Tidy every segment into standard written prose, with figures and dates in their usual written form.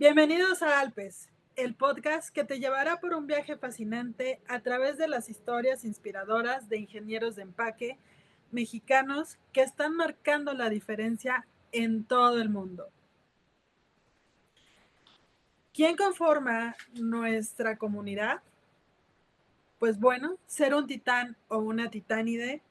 Bienvenidos a Alpes, el podcast que te llevará por un viaje fascinante a través de las historias inspiradoras de ingenieros de empaque mexicanos que están marcando la diferencia en todo el mundo. ¿Quién conforma nuestra comunidad? Pues bueno, ser un titán o una titánide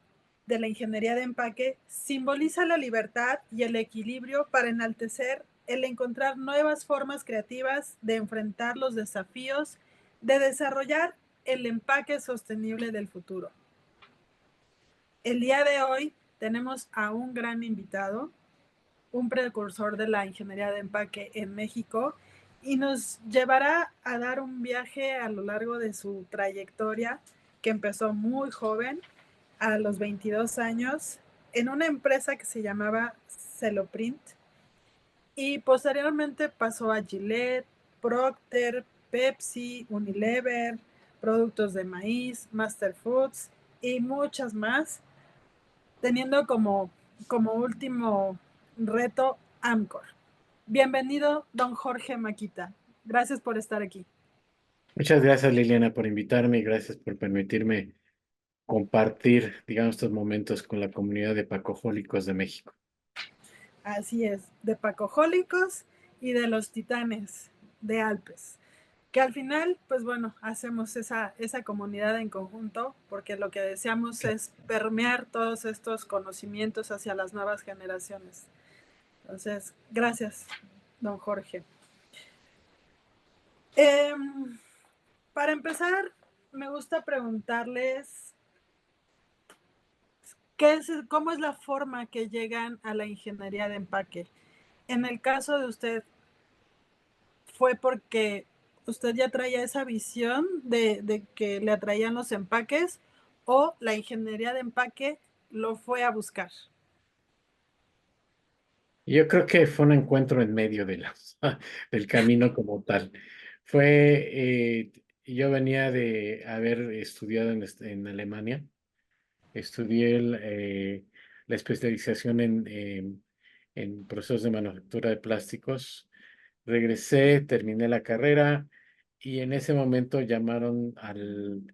de la ingeniería de empaque simboliza la libertad y el equilibrio para enaltecer el encontrar nuevas formas creativas de enfrentar los desafíos, de desarrollar el empaque sostenible del futuro. El día de hoy tenemos a un gran invitado, un precursor de la ingeniería de empaque en México, y nos llevará a dar un viaje a lo largo de su trayectoria, que empezó muy joven, a los 22 años, en una empresa que se llamaba Celoprint, y posteriormente pasó a Gillette, Procter, Pepsi, Unilever, Productos de Maíz, Master Foods y muchas más, teniendo como último reto Amcor. Bienvenido, don Jorge Maquita. Gracias por estar aquí. Muchas gracias, Liliana, por invitarme y gracias por permitirme compartir, digamos, estos momentos con la comunidad de Pacojólicos de México. Así es, de Pacojólicos y de los Titanes de Alpes, que al final, pues bueno, hacemos esa comunidad en conjunto, porque lo que deseamos es permear todos estos conocimientos hacia las nuevas generaciones. Entonces, gracias, don Jorge. Eh, para empezar, me gusta preguntarles cómo es la forma que llegan a la ingeniería de empaque. En el caso de usted, ¿fue porque usted ya traía esa visión de que le atraían los empaques o la ingeniería de empaque lo fue a buscar? Yo creo que fue un encuentro en medio de del camino como tal. Yo venía de haber estudiado en Alemania, estudié la especialización en procesos de manufactura de plásticos. Regresé, terminé la carrera y en ese momento llamaron al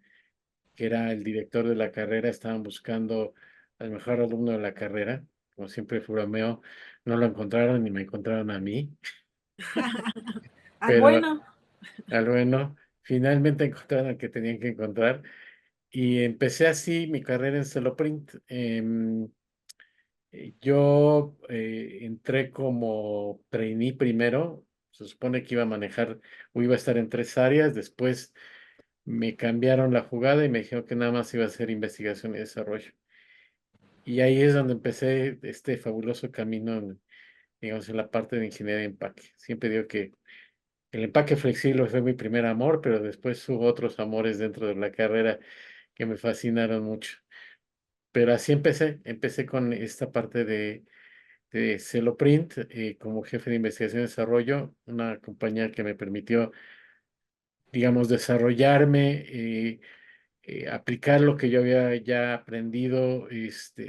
que era el director de la carrera, estaban buscando al mejor alumno de la carrera. Como siempre fue bromeo, no lo encontraron y me encontraron a mí, Al pero bueno. al bueno, finalmente encontraron al que tenían que encontrar y empecé así mi carrera en Celoprint. Yo entré como trainee primero, se supone que iba a manejar o iba a estar en tres áreas, después me cambiaron la jugada y me dijeron que nada más iba a hacer investigación y desarrollo. Y ahí es donde empecé este fabuloso camino, digamos, en la parte de ingeniería de empaque. Siempre digo que el empaque flexible fue mi primer amor, pero después hubo otros amores dentro de la carrera que me fascinaron mucho. Pero así empecé con esta parte de Celoprint como jefe de investigación y desarrollo, una compañía que me permitió, digamos, desarrollarme, aplicar lo que yo había ya aprendido,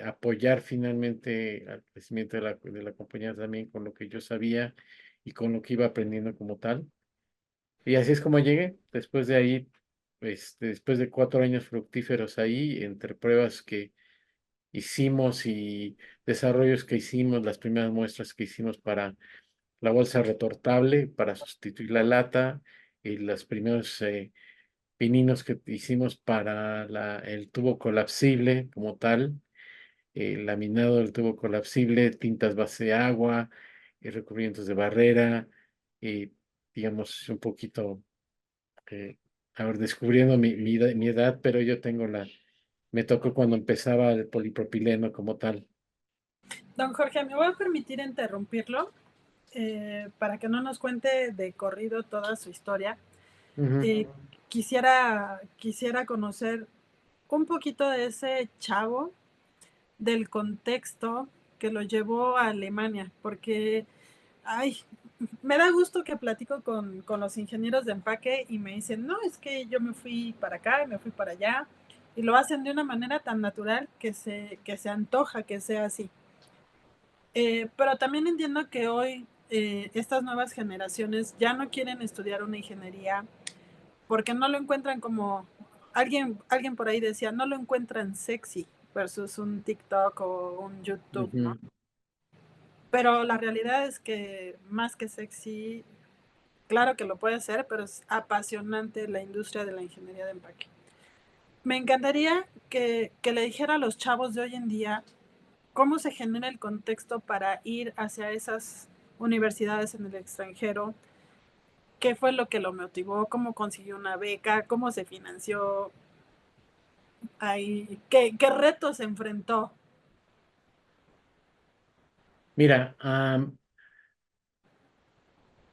apoyar finalmente al crecimiento de la compañía también con lo que yo sabía y con lo que iba aprendiendo como tal. Y así es como llegué. Después de ahí, después de 4 años fructíferos ahí, entre pruebas que hicimos y desarrollos que hicimos, las primeras muestras que hicimos para la bolsa retortable, para sustituir la lata, y los primeros pininos que hicimos para el tubo colapsible como tal, el laminado del tubo colapsible, tintas base agua, recubrimientos de barrera, y digamos un poquito, eh, a ver, descubriendo mi edad, pero yo me tocó cuando empezaba el polipropileno como tal. Don Jorge, me voy a permitir interrumpirlo para que no nos cuente de corrido toda su historia. Ujú. Eh, quisiera conocer un poquito de ese chavo, del contexto que lo llevó a Alemania, porque, ay, me da gusto que platico con los ingenieros de empaque y me dicen, no, es que yo me fui para acá y me fui para allá, y lo hacen de una manera tan natural que se antoja que sea así. Pero también entiendo que hoy estas nuevas generaciones ya no quieren estudiar una ingeniería porque no lo encuentran como, alguien por ahí decía, no lo encuentran sexy versus un TikTok o un YouTube, ¿no? Ujú. Pero la realidad es que más que sexy, claro que lo puede ser, pero es apasionante la industria de la ingeniería de empaque. Me encantaría que le dijera a los chavos de hoy en día cómo se genera el contexto para ir hacia esas universidades en el extranjero, qué fue lo que lo motivó, cómo consiguió una beca, cómo se financió, ahí, qué retos se enfrentó. Mira,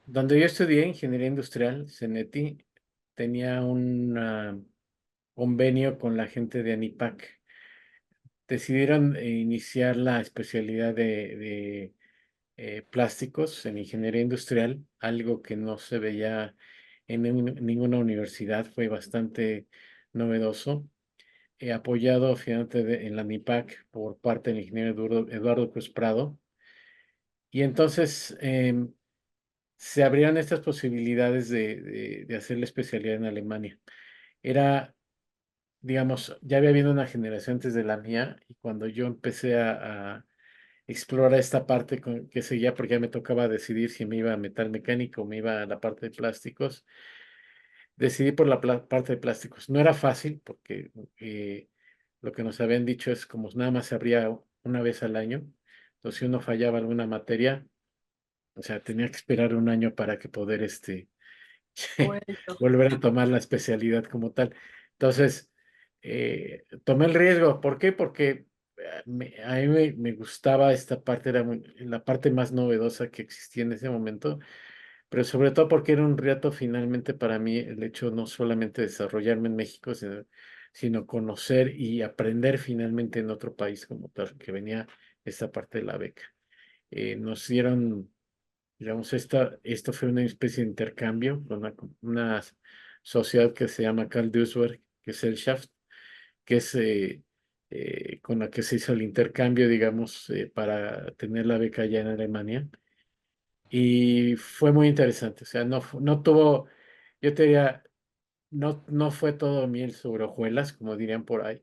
donde yo estudié ingeniería industrial, CENETI, tenía un convenio con la gente de ANIPAC. Decidieron iniciar la especialidad de plásticos en ingeniería industrial, algo que no se veía en ninguna universidad, fue bastante novedoso. Apoyado finalmente en la ANIPAC por parte del ingeniero Eduardo Cruz Prado. Y entonces se abrían estas posibilidades de hacer la especialidad en Alemania. Era, digamos, ya había habido una generación antes de la mía y cuando yo empecé a explorar esta parte que seguía, porque ya me tocaba decidir si me iba a metal mecánico o me iba a la parte de plásticos, decidí por la parte de plásticos. No era fácil porque lo que nos habían dicho es como nada más se abría una vez al año. Entonces, si uno fallaba alguna materia, o sea, tenía que esperar un año para que poder Bueno, volver a tomar la especialidad como tal. Entonces, tomé el riesgo. ¿Por qué? Porque a mí me gustaba esta parte, era la parte más novedosa que existía en ese momento, pero sobre todo porque era un reto finalmente para mí el hecho no solamente de desarrollarme en México, sino conocer y aprender finalmente en otro país como tal, que venía esta parte de la beca. Nos dieron, digamos, esto fue una especie de intercambio con una sociedad que se llama Carl Duisberg, que es el Shaft, que es con la que se hizo el intercambio, digamos, para tener la beca allá en Alemania. Y fue muy interesante, o sea, no tuvo, yo te diría, no fue todo miel sobre hojuelas, como dirían por ahí.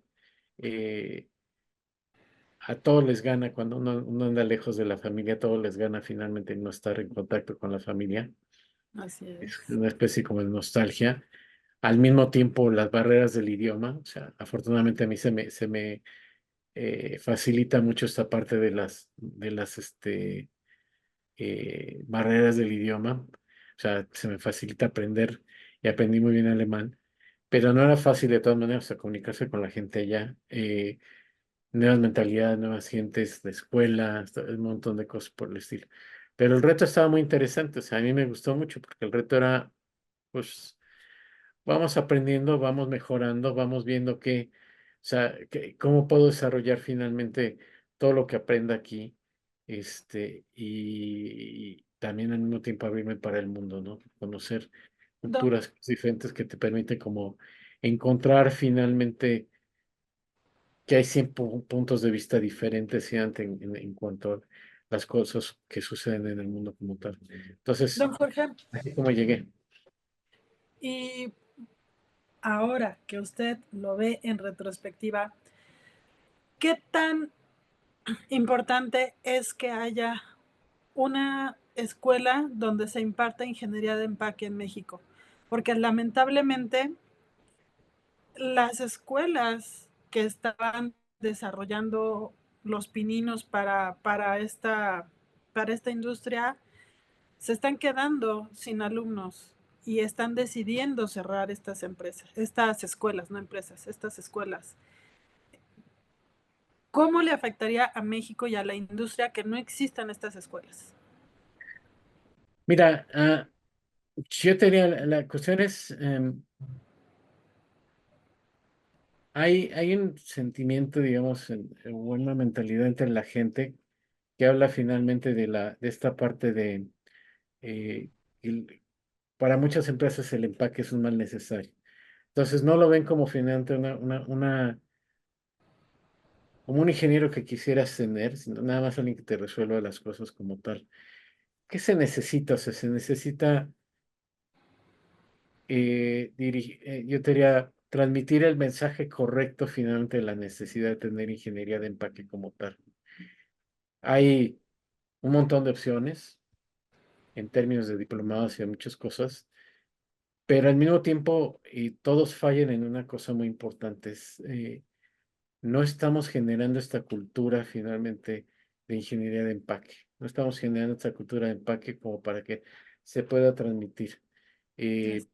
Eh, a todos les gana cuando uno anda lejos de la familia, a todos les gana finalmente no estar en contacto con la familia. así Es es. una especie como de nostalgia. Al mismo tiempo, las barreras del idioma, o sea, afortunadamente a mí se me facilita mucho esta parte de las barreras del idioma. O sea, se me facilita aprender y aprendí muy bien alemán, pero no era fácil de todas maneras, o sea, comunicarse con la gente allá. Nuevas mentalidades, nuevas gentes, de escuela, un montón de cosas por el estilo. Pero el reto estaba muy interesante, o sea, a mí me gustó mucho porque el reto era, pues, vamos aprendiendo, vamos mejorando, vamos viendo o sea, cómo puedo desarrollar finalmente todo lo que aprenda aquí, y también al mismo tiempo abrirme para el mundo, ¿no? Conocer Don, culturas diferentes que te permiten como encontrar finalmente que hay 100 puntos de vista diferentes y en cuanto a las cosas que suceden en el mundo como tal. Entonces, don Jorge, así como llegué. y ahora que usted lo ve en retrospectiva, ¿qué tan importante es que haya una escuela donde se imparta ingeniería de empaque en México? Porque lamentablemente las escuelas que estaban desarrollando los pininos para esta industria se están quedando sin alumnos y están decidiendo cerrar estas empresas, estas escuelas, no empresas, estas escuelas. ¿Cómo le afectaría a México y a la industria que no existan estas escuelas? Mira, yo tenía, la cuestión es, hay un sentimiento, digamos, o una mentalidad entre la gente que habla finalmente de esta parte de, eh, el- para muchas empresas el empaque es un mal necesario. Entonces no lo ven como finalmente como un ingeniero que quisieras tener, sino nada más alguien que te resuelva las cosas como tal. ¿qué se necesita? O sea, se necesita, yo te diría, transmitir el mensaje correcto finalmente de la necesidad de tener ingeniería de empaque como tal. Hay un montón de opciones en términos de diplomados y de muchas cosas, pero al mismo tiempo todos fallan en una cosa muy importante, no estamos generando esta cultura finalmente de ingeniería de empaque, no estamos generando esta cultura de empaque como para que se pueda transmitir. Es- Eh,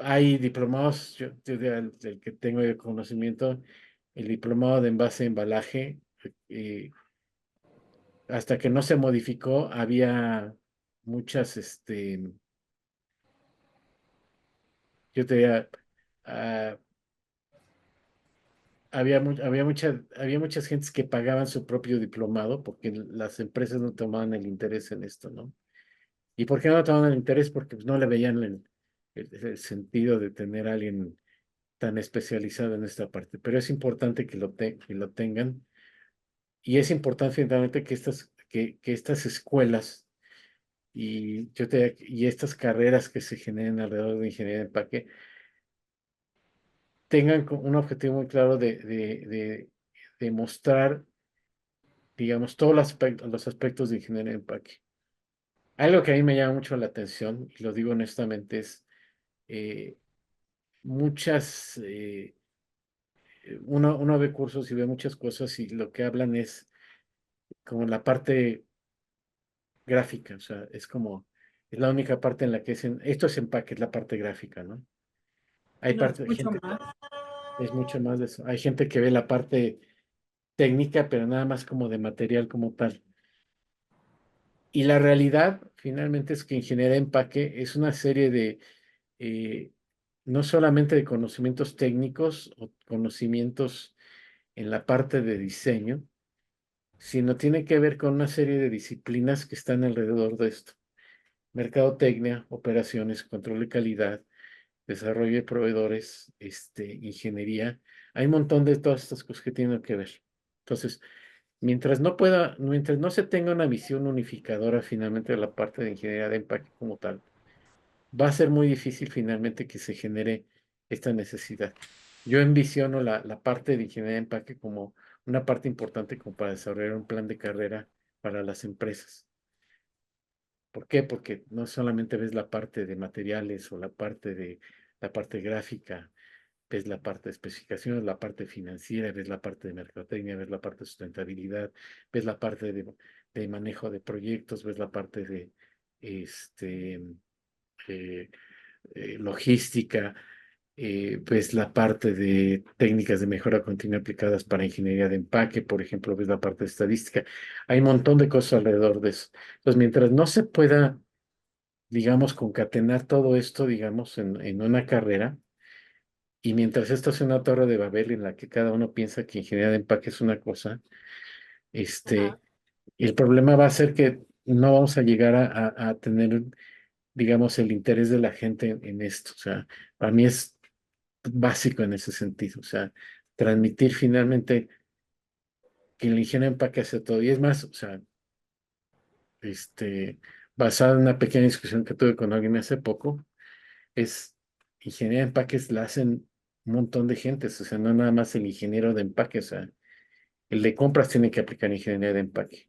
Hay diplomados, del que tengo de conocimiento, el diplomado de envase embalaje, eh, hasta que no se modificó, había muchas, yo te diría, ah, había muchas gentes que pagaban su propio diplomado porque las empresas no tomaban el interés en esto, ¿no? ¿Y por qué no tomaban el interés? Porque pues, no le veían el sentido de tener a alguien tan especializado en esta parte. Pero es importante que lo tengan y es importante finalmente que estas escuelas y estas carreras que se generen alrededor de ingeniería de empaque tengan un objetivo muy claro de mostrar, digamos, todos los aspectos de ingeniería de empaque. Algo que a mí me llama mucho la atención, y lo digo honestamente, es eh, muchas, uno ve cursos y ve muchas cosas y lo que hablan es como la parte gráfica, o sea, es la única parte en la que dicen, esto es empaque, es la parte gráfica, ¿no? Hay no es parte, mucho gente, más. es mucho más de eso. Hay gente que ve la parte técnica, pero nada más como de material como tal. Y la realidad, finalmente, es que ingeniería de empaque es una serie eh, no solamente de conocimientos técnicos o conocimientos en la parte de diseño, sino tiene que ver con una serie de disciplinas que están alrededor de esto. Mercadotecnia, operaciones, control de calidad, desarrollo de proveedores, ingeniería. Hay un montón de todas estas cosas que tienen que ver. Entonces, mientras no se tenga una visión unificadora finalmente de la parte de ingeniería de empaque como tal, va a ser muy difícil finalmente que se genere esta necesidad. Yo envisiono la parte de ingeniería de empaque como una parte importante como para desarrollar un plan de carrera para las empresas. ¿Por qué? Porque no solamente ves la parte de materiales o la parte gráfica, ves la parte de especificaciones, la parte financiera, ves la parte de mercadotecnia, ves la parte de sustentabilidad, ves la parte de manejo de proyectos, ves la parte de este, eh, logística, ves la parte de técnicas de mejora continua aplicadas para ingeniería de empaque, por ejemplo, ves la parte de estadística. Hay un montón de cosas alrededor de eso. Entonces, mientras no se pueda, digamos, concatenar todo esto, digamos, en una carrera, y mientras esto sea una torre de Babel en la que cada uno piensa que ingeniería de empaque es una cosa, Ajá. este, el problema va a ser que no vamos a llegar a tener, digamos, el interés de la gente en esto. O sea, para mí es básico en ese sentido. O sea, transmitir finalmente que el ingeniero de empaque hace todo. Y es más, o sea, basado en una pequeña discusión que tuve con alguien hace poco, es ingeniería de empaques la hacen un montón de gentes. O sea, no nada más el ingeniero de empaque, o sea, el de compras tiene que aplicar ingeniería de empaque.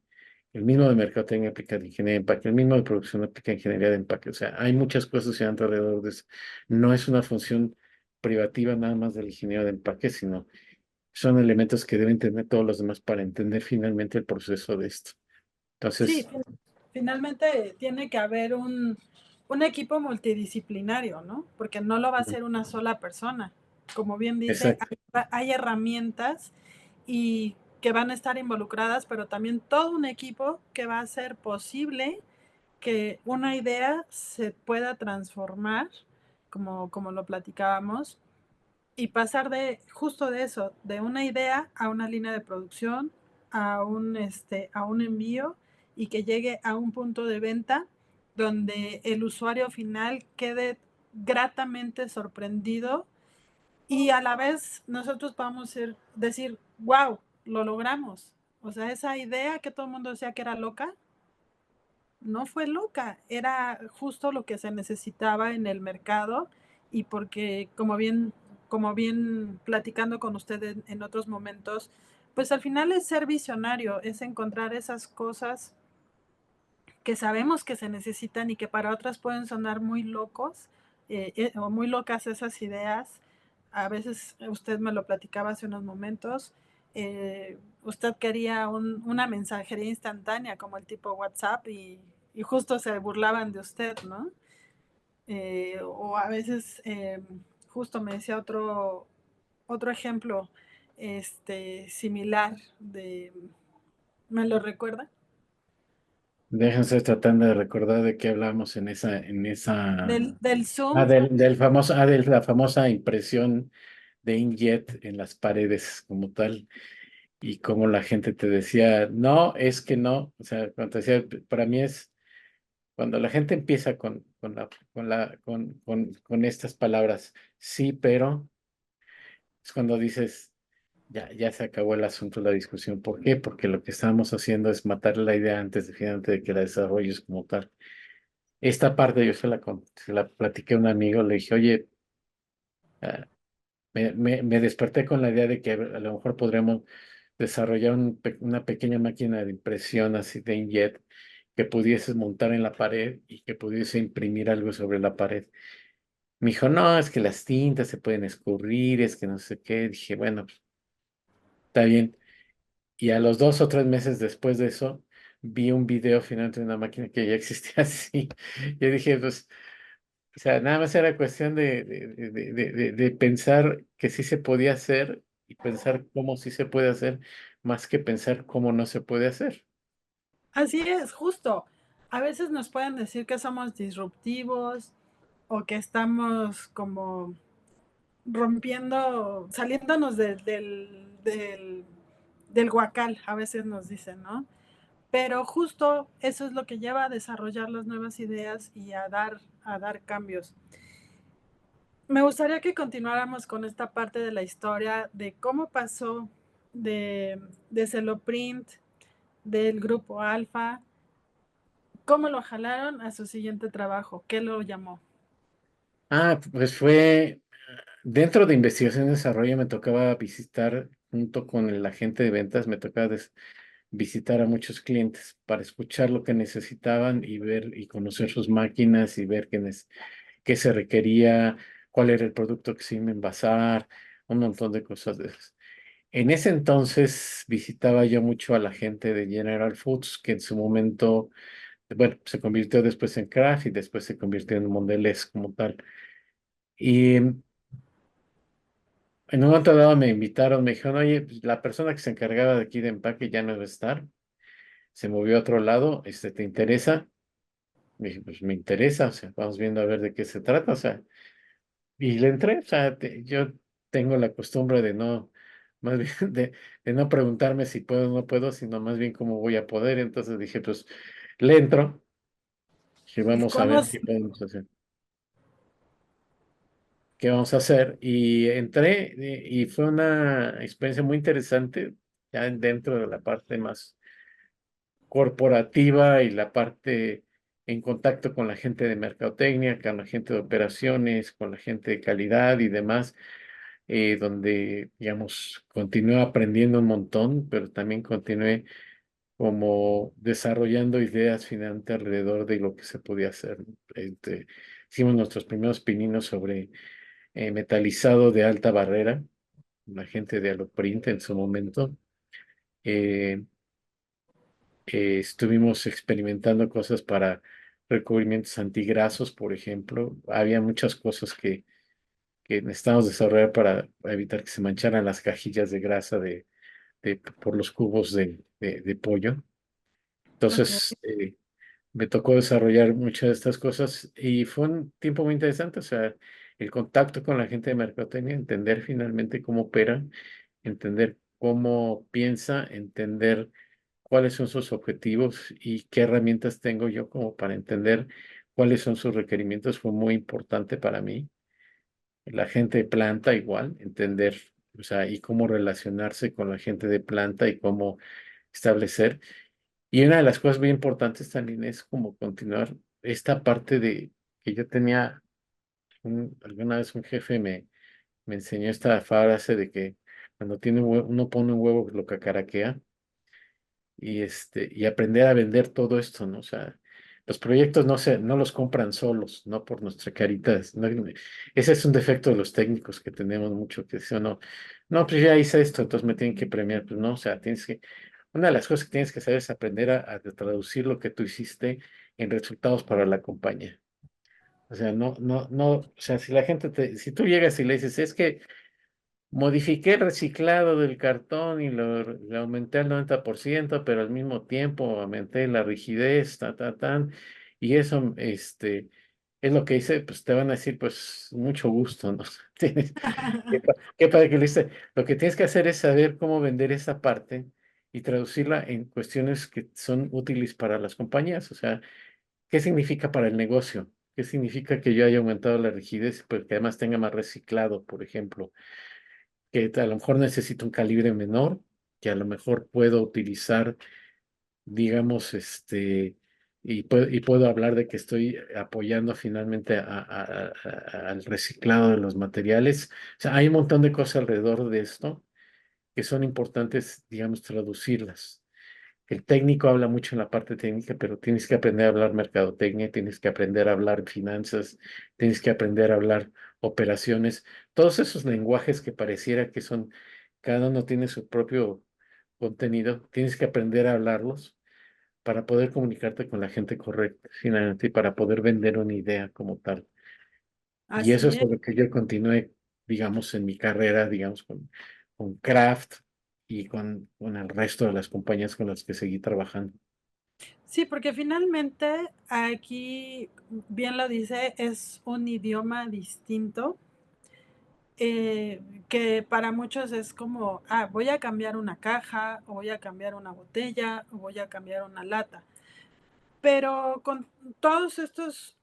El mismo de mercado tiene que aplicar ingeniería de empaque. El mismo de producción aplica ingeniería de empaque. O sea, hay muchas cosas que andan alrededor de eso. No es una función privativa nada más del ingeniero de empaque, sino son elementos que deben tener todos los demás para entender finalmente el proceso de esto. Sí, Entonces, finalmente tiene que haber un equipo multidisciplinario, ¿no? Porque no lo va a ujú, hacer una sola persona. Como bien dice, exacto. hay herramientas y que van a estar involucradas, pero también todo un equipo que va a hacer posible que una idea se pueda transformar, como lo platicábamos, y pasar de justo de eso, de una idea a una línea de producción, a un envío y que llegue a un punto de venta donde el usuario final quede gratamente sorprendido y a la vez nosotros podamos decir, wow, lo logramos. O sea, esa idea que todo el mundo decía que era loca, no fue loca, era justo lo que se necesitaba en el mercado y porque, como bien platicando con usted en otros momentos, pues al final es ser visionario, es encontrar esas cosas que sabemos que se necesitan y que para otras pueden sonar muy locos o muy locas esas ideas. A veces usted me lo platicaba hace unos momentos. Usted quería una mensajería instantánea como el tipo WhatsApp y justo se burlaban de usted, ¿no? O a veces justo me decía otro ejemplo similar de, ¿me lo recuerda? Déjense tratando de recordar de qué hablamos Del Zoom. de la famosa impresión de inkjet en las paredes como tal, y como la gente te decía, no, es que no, o sea, cuando te decía, para mí es cuando la gente empieza con estas palabras, sí, pero, es cuando dices, ya se acabó el asunto, la discusión. ¿Por qué? Porque lo que estamos haciendo es matar la idea antes de que la desarrolles como tal. Esta parte yo se la platiqué a un amigo, le dije, oye, ah, me desperté con la idea de que a lo mejor podremos desarrollar una pequeña máquina de impresión así de inkjet que pudieses montar en la pared y que pudiese imprimir algo sobre la pared. Me dijo, no, es que las tintas se pueden escurrir, es que no sé qué. Dije, bueno, pues, está bien. Y a los 2 o 3 meses después de eso, vi un video finalmente de una máquina que ya existía así. Yo dije, pues, o sea, nada más era cuestión de pensar que sí se podía hacer y pensar cómo sí se puede hacer, más que pensar cómo no se puede hacer. Así es, justo. A veces nos pueden decir que somos disruptivos o que estamos como rompiendo, saliéndonos del guacal, a veces nos dicen, ¿no? Pero justo eso es lo que lleva a desarrollar las nuevas ideas y a dar cambios. Me gustaría que continuáramos con esta parte de la historia de cómo pasó de Celoprint, del grupo Alfa, cómo lo jalaron a su siguiente trabajo, qué lo llamó. Ah, pues fue dentro de investigación y desarrollo me tocaba visitar junto con el agente de ventas, me tocaba visitar a muchos clientes para escuchar lo que necesitaban y ver y conocer sus máquinas y ver qué se requería, cuál era el producto que se iba a envasar, un montón de cosas de esas. En ese entonces visitaba yo mucho a la gente de General Foods, que en su momento, bueno, se convirtió después en Kraft y después se convirtió en Mondelez como tal. Y en un momento dado me invitaron, me dijeron, oye, pues, la persona que se encargaba de aquí de empaque ya no va a estar, se movió a otro lado, ¿te interesa? Me dije, pues me interesa, o sea, vamos viendo a ver de qué se trata, o sea, y le entré, o sea, yo tengo la costumbre de no, más bien de no preguntarme si puedo o no puedo, sino más bien cómo voy a poder, entonces dije, pues le entro, y vamos a ¿Cómo, ver qué vamos a hacer, y entré, y fue una experiencia muy interesante, ya dentro de la parte más corporativa y la parte en contacto con la gente de mercadotecnia, con la gente de operaciones, con la gente de calidad y demás, donde, digamos, continué aprendiendo un montón, pero también continué como desarrollando ideas finalmente alrededor de lo que se podía hacer, ¿no? Hicimos nuestros primeros pininos sobre metalizado de alta barrera, la gente de Aloprint en su momento. Eh, Estuvimos experimentando cosas para recubrimientos antigrasos, por ejemplo. Había muchas cosas que necesitábamos desarrollar para evitar que se mancharan las cajillas de grasa por los cubos de pollo. ok. Entonces, me tocó desarrollar muchas de estas cosas y fue un tiempo muy interesante. O sea, el contacto con la gente de mercadotecnia, entender finalmente cómo opera, entender cómo piensa, entender cuáles son sus objetivos y qué herramientas tengo yo como para entender cuáles son sus requerimientos fue muy importante para mí. La gente de planta igual, entender, o sea, y cómo relacionarse con la gente de planta y cómo establecer. Y una de las cosas muy importantes también es como continuar esta parte de que yo tenía, alguna vez un jefe me enseñó esta frase de que cuando uno pone un huevo lo cacaraquea y aprender a vender todo esto, ¿no? O sea, los proyectos no los compran solos, no por nuestra carita. Ese es un defecto de los técnicos que tenemos mucho, que dicen, no, pues ya hice esto, entonces me tienen que premiar. Pues no, o sea, una de las cosas que tienes que hacer es aprender a traducir lo que tú hiciste en resultados para la compañía. O sea, o sea, si tú llegas y le dices, es que modifiqué el reciclado del cartón y le aumenté al 90%, pero al mismo tiempo aumenté la rigidez, y eso, es lo que hice, pues te van a decir, pues, mucho gusto, ¿no? Qué padre que lo hice. Lo que tienes que hacer es saber cómo vender esa parte y traducirla en cuestiones que son útiles para las compañías. O sea, ¿qué significa para el negocio? ¿Qué significa que yo haya aumentado la rigidez, pero que además tenga más reciclado, por ejemplo? Que a lo mejor necesito un calibre menor, que a lo mejor puedo utilizar, digamos, y puedo hablar de que estoy apoyando finalmente al reciclado de los materiales. O sea, hay un montón de cosas alrededor de esto que son importantes, digamos, traducirlas. El técnico habla mucho en la parte técnica, pero tienes que aprender a hablar mercadotecnia, tienes que aprender a hablar finanzas, tienes que aprender a hablar operaciones. Todos esos lenguajes que pareciera que son, cada uno tiene su propio contenido, tienes que aprender a hablarlos para poder comunicarte con la gente correcta, finalmente, y para poder vender una idea como tal. Y eso Así es es. lo que yo continué, digamos, en mi carrera, digamos, con Kraft y con el resto de las compañías con las que seguí trabajando. Sí, porque finalmente aquí, bien lo dice, es un idioma distinto, que para muchos es como, voy a cambiar una caja, o voy a cambiar una botella, o voy a cambiar una lata. Pero con todos estos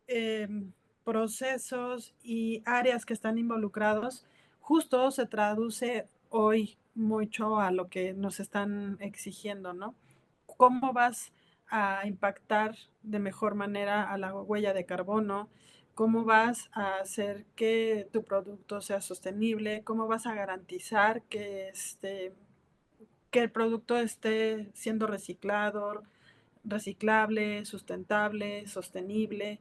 procesos y áreas que están involucrados, justo se traduce hoy mucho a lo que nos están exigiendo, ¿no? ¿Cómo vas a impactar de mejor manera a la huella de carbono? ¿Cómo vas a hacer que tu producto sea sostenible? ¿Cómo vas a garantizar que el producto esté siendo reciclable, sustentable, sostenible?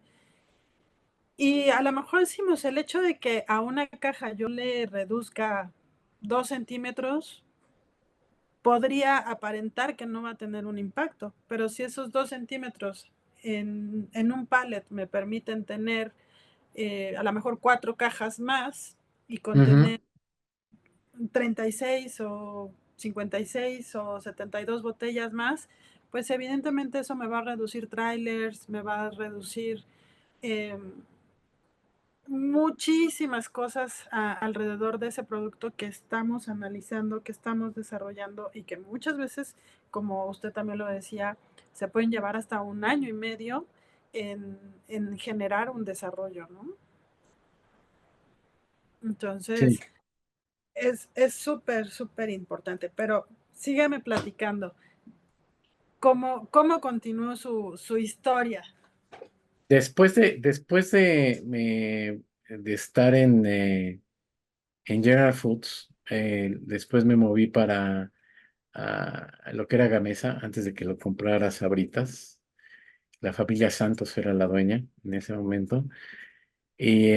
Y a lo mejor decimos, el hecho de que a una caja yo le reduzca 2 centímetros, podría aparentar que no va a tener un impacto, pero si esos 2 centímetros en un pallet me permiten tener a lo mejor 4 cajas más y Ujú. contener 36 o 56 o 72 botellas más, pues evidentemente eso me va a reducir trailers, me va a reducir eh, muchísimas cosas alrededor de ese producto que estamos analizando, que estamos desarrollando y que muchas veces, como usted también lo decía, se pueden llevar hasta 1 año y medio en, en generar un desarrollo, ¿no? Entonces, Sí. es súper, súper importante, pero sígame platicando. ¿Cómo continuó su historia? Después de estar en General Foods, después me moví para lo que era Gamesa, antes de que lo comprara Sabritas. La familia Santos era la dueña en ese momento. Y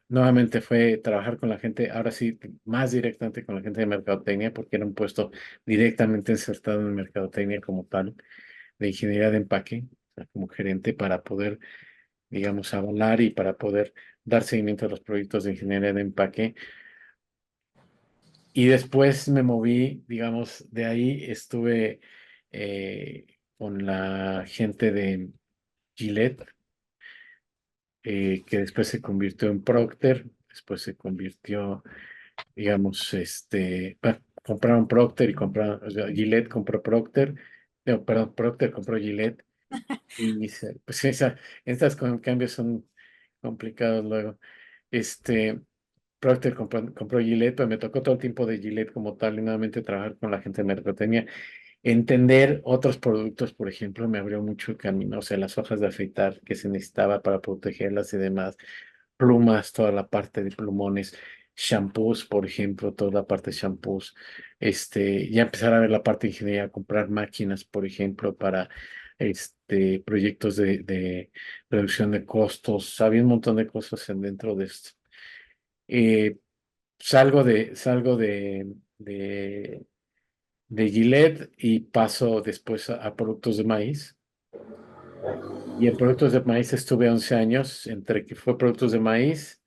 nuevamente fue trabajar con la gente, ahora sí, más directamente con la gente de mercadotecnia, porque era un puesto directamente insertado en mercadotecnia como tal, de ingeniería de empaque, o sea, como gerente para poder, digamos, avalar y para poder dar seguimiento a los proyectos de ingeniería de empaque. Y después me moví, digamos, de ahí estuve con la gente de Gillette, que después se convirtió en Procter, después se convirtió, digamos, compraron Procter y compraron, o sea, Gillette compró Procter, no, perdón, Procter compró Gillette pues estas cambios son complicados luego. Este, Procter compró Gillette, pero me tocó todo el tiempo de Gillette como tal y nuevamente trabajar con la gente de mercadotecnia. Entender otros productos, por ejemplo, me abrió mucho el camino, o sea, las hojas de afeitar que se necesitaba para protegerlas y demás, plumas, toda la parte de plumones, shampoos, por ejemplo, toda la parte de shampoos, ya empezar a ver la parte de ingeniería, comprar máquinas, por ejemplo, para proyectos de reducción de costos, había un montón de cosas dentro de esto. Eh, salgo de Gillette y paso después a productos de maíz. Y en productos de maíz estuve 11 años, entre que fue productos de maíz,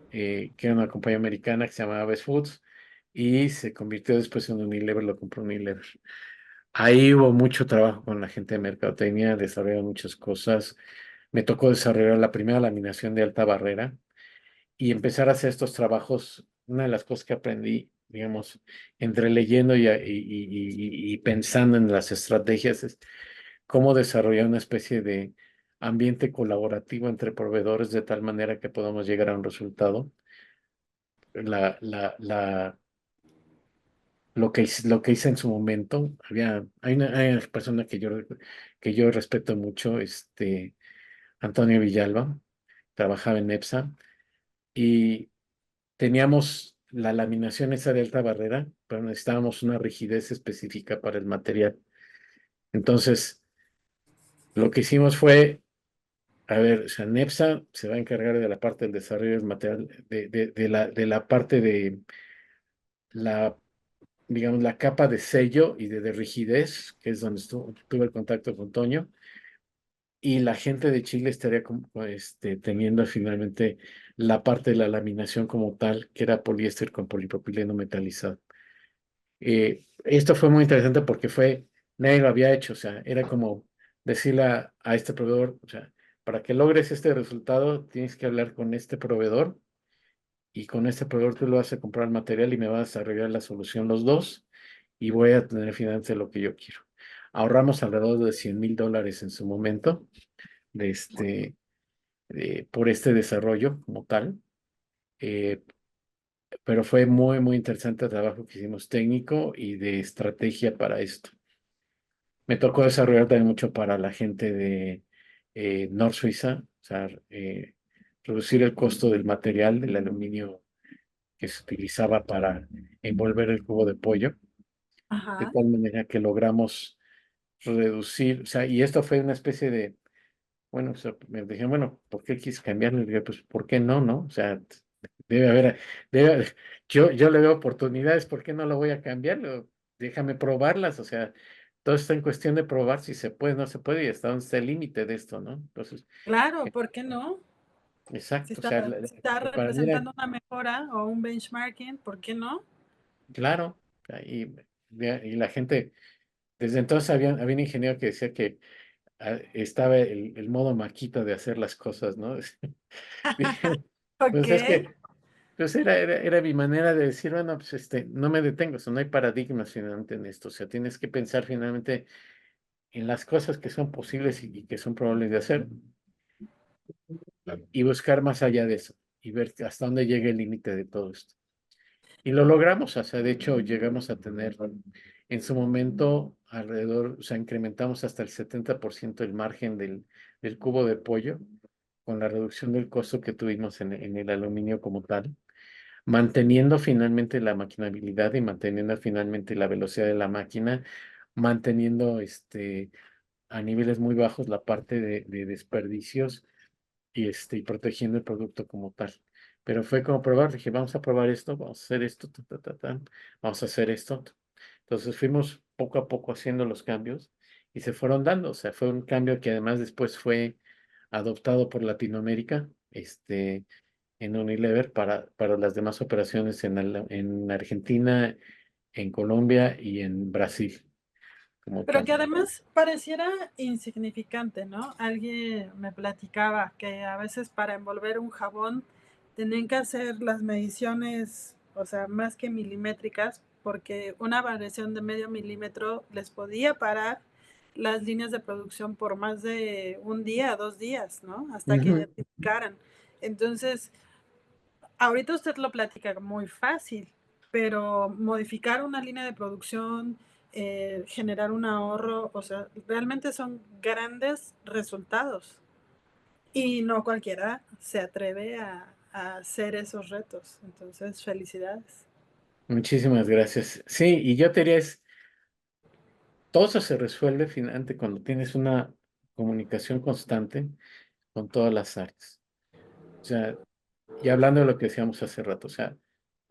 que era una compañía americana que se llamaba Best Foods, y se convirtió después en Unilever, lo compró Unilever. Ahí hubo mucho trabajo con la gente de mercadotecnia, desarrollaron muchas cosas. Me tocó desarrollar la primera laminación de alta barrera y empezar a hacer estos trabajos. Una de las cosas que aprendí, digamos, entre leyendo y pensando en las estrategias es cómo desarrollar una especie de ambiente colaborativo entre proveedores de tal manera que podamos llegar a un resultado. La, la, la, lo que hice en su momento, hay una persona que yo respeto mucho, Antonio Villalba, trabajaba en EPSA y teníamos la laminación esa de alta barrera, pero necesitábamos una rigidez específica para el material. Entonces, lo que hicimos fue, a ver, o sea, NEPSA se va a encargar de la parte del desarrollo del material, de la parte de la, digamos, la capa de sello y de rigidez, que es donde tuve el contacto con Toño, y la gente de Chile estaría teniendo finalmente la parte de la laminación como tal, que era poliéster con polipropileno metalizado. Esto fue muy interesante porque nadie lo había hecho, o sea, era como decirle a este proveedor, o sea, para que logres este resultado, tienes que hablar con este proveedor y con este proveedor tú lo vas a comprar el material y me vas a desarrollar la solución los dos y voy a tener finalmente lo que yo quiero. Ahorramos alrededor de $100,000 en su momento de por este desarrollo como tal. eh, pero fue muy, muy interesante el trabajo que hicimos técnico y de estrategia para esto. Me tocó desarrollar también mucho para la gente de Nor Suiza, o sea, reducir el costo del material, del aluminio que se utilizaba para envolver el cubo de pollo, de Ajá. tal manera que logramos reducir, o sea, y esto fue una especie de, bueno, o sea, me dijeron, bueno, ¿por qué quieres cambiarlo? Y dije, pues, ¿por qué no, no? O sea, debe haber, yo le veo oportunidades, ¿por qué no lo voy a cambiar? Déjame probarlas, o sea, todo está en cuestión de probar si se puede, no se puede y hasta dónde está el límite de esto, ¿no? Entonces, Claro, eh, ¿por qué no? Si exacto, o está, sea, si está para mí era representando una mejora o un benchmarking, ¿por qué no? claro, y la gente, desde entonces había un ingeniero que decía que estaba el modo maquita de hacer las cosas, ¿no? Dije, Ok, pues es que pues era mi manera de decir, bueno, pues no me detengo, o sea, no hay paradigmas finalmente en esto, o sea, tienes que pensar finalmente en las cosas que son posibles y que son probables de hacer y buscar más allá de eso y ver hasta dónde llega el límite de todo esto. Y lo logramos, o sea, de hecho llegamos a tener en su momento alrededor, o sea, incrementamos hasta el 70% el margen del cubo de pollo con la reducción del costo que tuvimos en el aluminio como tal, manteniendo finalmente la maquinabilidad y manteniendo finalmente la velocidad de la máquina, manteniendo a niveles muy bajos la parte de desperdicios y protegiendo el producto como tal. Pero fue como probar, dije, vamos a probar esto, vamos a hacer esto, ta, ta, ta, ta, vamos a hacer esto. Entonces fuimos poco a poco haciendo los cambios y se fueron dando. O sea, fue un cambio que además después fue adoptado por Latinoamérica, en Unilever para las demás operaciones en Argentina, en Colombia y en Brasil como pero tal. que además pareciera insignificante, ¿no? Alguien me platicaba que a veces para envolver un jabón tenían que hacer las mediciones, o sea, más que milimétricas, porque una variación de medio milímetro les podía parar las líneas de producción por más de un día, 2 días, ¿no? Hasta que Ujú. identificaran. Entonces, ahorita usted lo platica muy fácil, pero modificar una línea de producción, generar un ahorro, o sea, realmente son grandes resultados y no cualquiera se atreve a hacer esos retos. Entonces, felicidades. Muchísimas gracias. Sí, y yo te diría todo eso se resuelve finalmente cuando tienes una comunicación constante con todas las áreas. O sea, y hablando de lo que decíamos hace rato, o sea,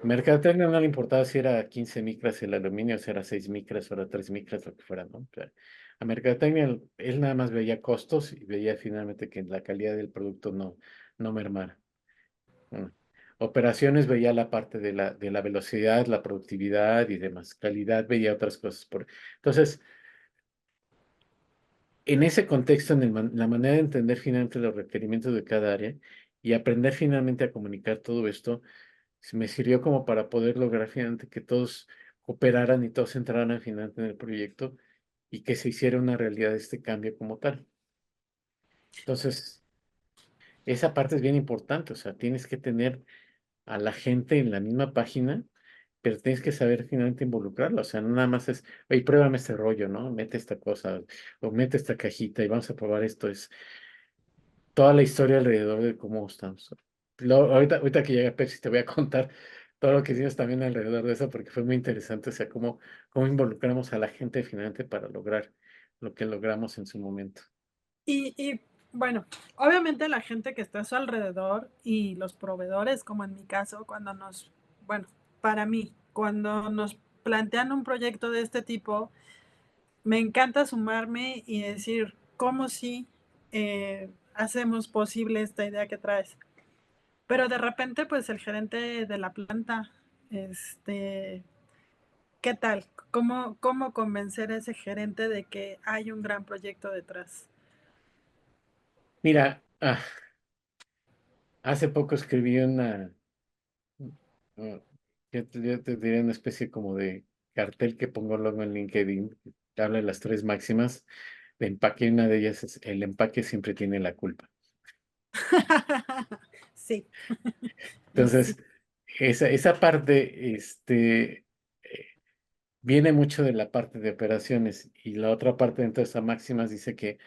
Mercadotecnia no le importaba si era 15 micras el aluminio, si era 6 micras o era 3 micras, lo que fuera, ¿no? O sea, a Mercadotecnia él nada más veía costos y veía finalmente que la calidad del producto no mermara. Bueno, operaciones veía la parte de la velocidad, la productividad y demás. Calidad veía otras cosas. Entonces, en ese contexto, la manera de entender finalmente los requerimientos de cada área y aprender finalmente a comunicar todo esto, me sirvió como para poder lograr finalmente que todos cooperaran y todos entraran finalmente en el proyecto y que se hiciera una realidad este cambio como tal. Entonces, esa parte es bien importante, o sea, tienes que tener a la gente en la misma página, pero tienes que saber finalmente involucrarla, o sea, no nada más es, oye, pruébame este rollo, ¿no? Mete esta cosa, o mete esta cajita y vamos a probar esto, es toda la historia alrededor de cómo estamos. Ahorita que llegue Pepsi te voy a contar todo lo que hicimos también alrededor de eso, porque fue muy interesante, o sea, cómo involucramos a la gente finalmente para lograr lo que logramos en su momento. Y bueno, obviamente la gente que está a su alrededor y los proveedores, como en mi caso, bueno, para mí, cuando nos plantean un proyecto de este tipo, me encanta sumarme y decir cómo sí hacemos posible esta idea que traes. Pero de repente, pues el gerente de la planta, este, ¿qué tal? ¿Cómo convencer a ese gerente de que hay un gran proyecto detrás? Mira, hace poco escribí uh, yo te diría una especie como de cartel que pongo luego en LinkedIn, que habla de las tres máximas de empaque, y una de ellas es el empaque siempre tiene la culpa. Sí, y sí. Entonces, esa parte, viene mucho de la parte de operaciones y la otra parte dentro de esa máximas dice que,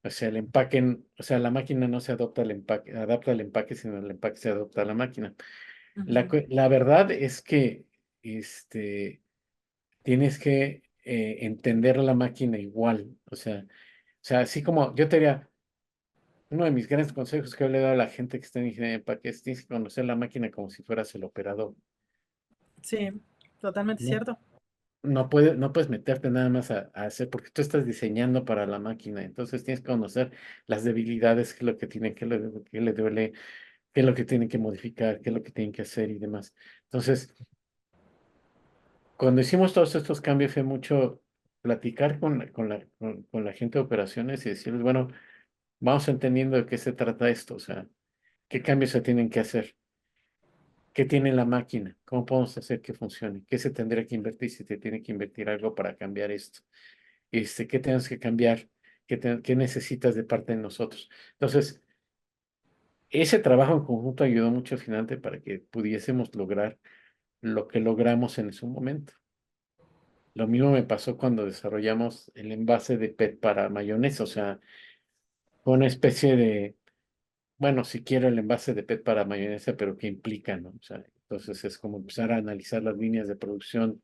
o sea, el empaque, o sea, la máquina no se adapta al empaque, sino el empaque se adapta a la máquina. Ujú. La verdad es que, tienes que entender la máquina igual, o sea, así como yo te diría, uno de mis grandes consejos que le he dado a la gente que está en ingeniería de empaque es tienes que conocer la máquina como si fueras el operador. Sí, totalmente No, cierto. no puedes meterte nada más a hacer, porque tú estás diseñando para la máquina, entonces tienes que conocer las debilidades, qué es lo que tiene, qué le duele, qué es lo que tienen que modificar, qué es lo que tienen que hacer y demás. Entonces, cuando hicimos todos estos cambios fue mucho platicar con la gente de operaciones y decirles, bueno, vamos entendiendo de qué se trata esto, o sea, qué cambios se tienen que hacer, qué tiene la máquina, cómo podemos hacer que funcione, qué se tendría que invertir si te tiene que invertir algo para cambiar esto, qué tenemos que cambiar, qué necesitas de parte de nosotros. Entonces, ese trabajo en conjunto ayudó mucho finalmente para que pudiésemos lograr lo que logramos en ese momento. Lo mismo me pasó cuando desarrollamos el envase de PET para mayonesa, o sea, fue una especie de, bueno, si quiero el envase de PET para mayonesa, pero ¿qué implica, no? O sea, entonces es como empezar a analizar las líneas de producción,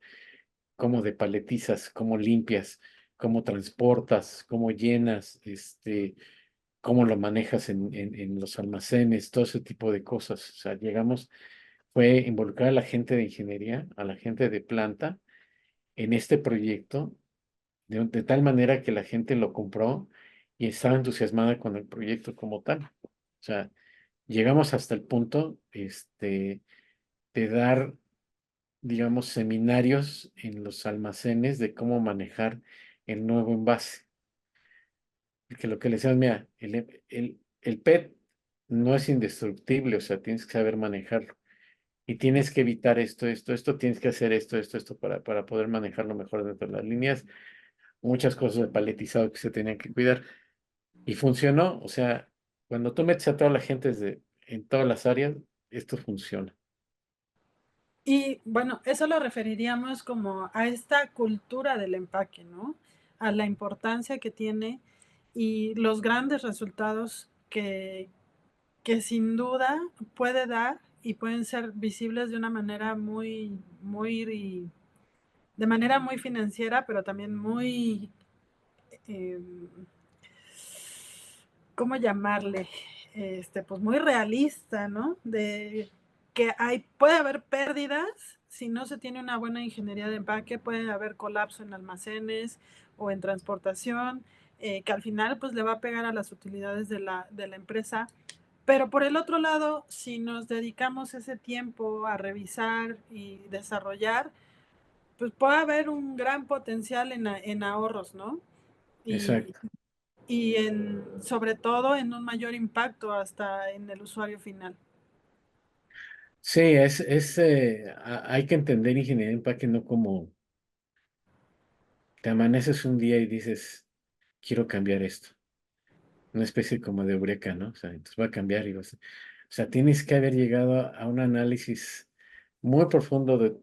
cómo depaletizas, cómo limpias, cómo transportas, cómo llenas, cómo lo manejas en los almacenes, todo ese tipo de cosas. O sea, fue involucrar a la gente de ingeniería, a la gente de planta en este proyecto de tal manera que la gente lo compró y estaba entusiasmada con el proyecto como tal. O sea, llegamos hasta el punto, de dar, digamos, seminarios en los almacenes de cómo manejar el nuevo envase. Porque lo que le decían, mira, el PET no es indestructible, o sea, tienes que saber manejarlo. Y tienes que evitar esto, tienes que hacer esto para poder manejarlo mejor dentro de las líneas. Muchas cosas de paletizado que se tenían que cuidar. Y funcionó, o sea, cuando tú metes a toda la gente en todas las áreas, esto funciona. Y bueno, eso lo referiríamos como a esta cultura del empaque, ¿no? A la importancia que tiene y los grandes resultados que sin duda puede dar y pueden ser visibles de una manera muy, de manera muy financiera, pero también muy, em, ¿cómo llamarle? Pues muy realista, ¿no? De que puede haber pérdidas si no se tiene una buena ingeniería de empaque, puede haber colapso en almacenes o en transportación, que al final pues le va a pegar a las utilidades de la empresa. Pero por el otro lado, si nos dedicamos ese tiempo a revisar y desarrollar, pues puede haber un gran potencial en ahorros, ¿no? Y, Exacto. y sobre todo en un mayor impacto hasta en el usuario final. Sí, hay que entender ingeniería de empaque no como te amaneces un día y dices, quiero cambiar esto. Una especie como de eureka, ¿no? O sea, entonces va a cambiar y vas a... O sea, tienes que haber llegado a un análisis muy profundo de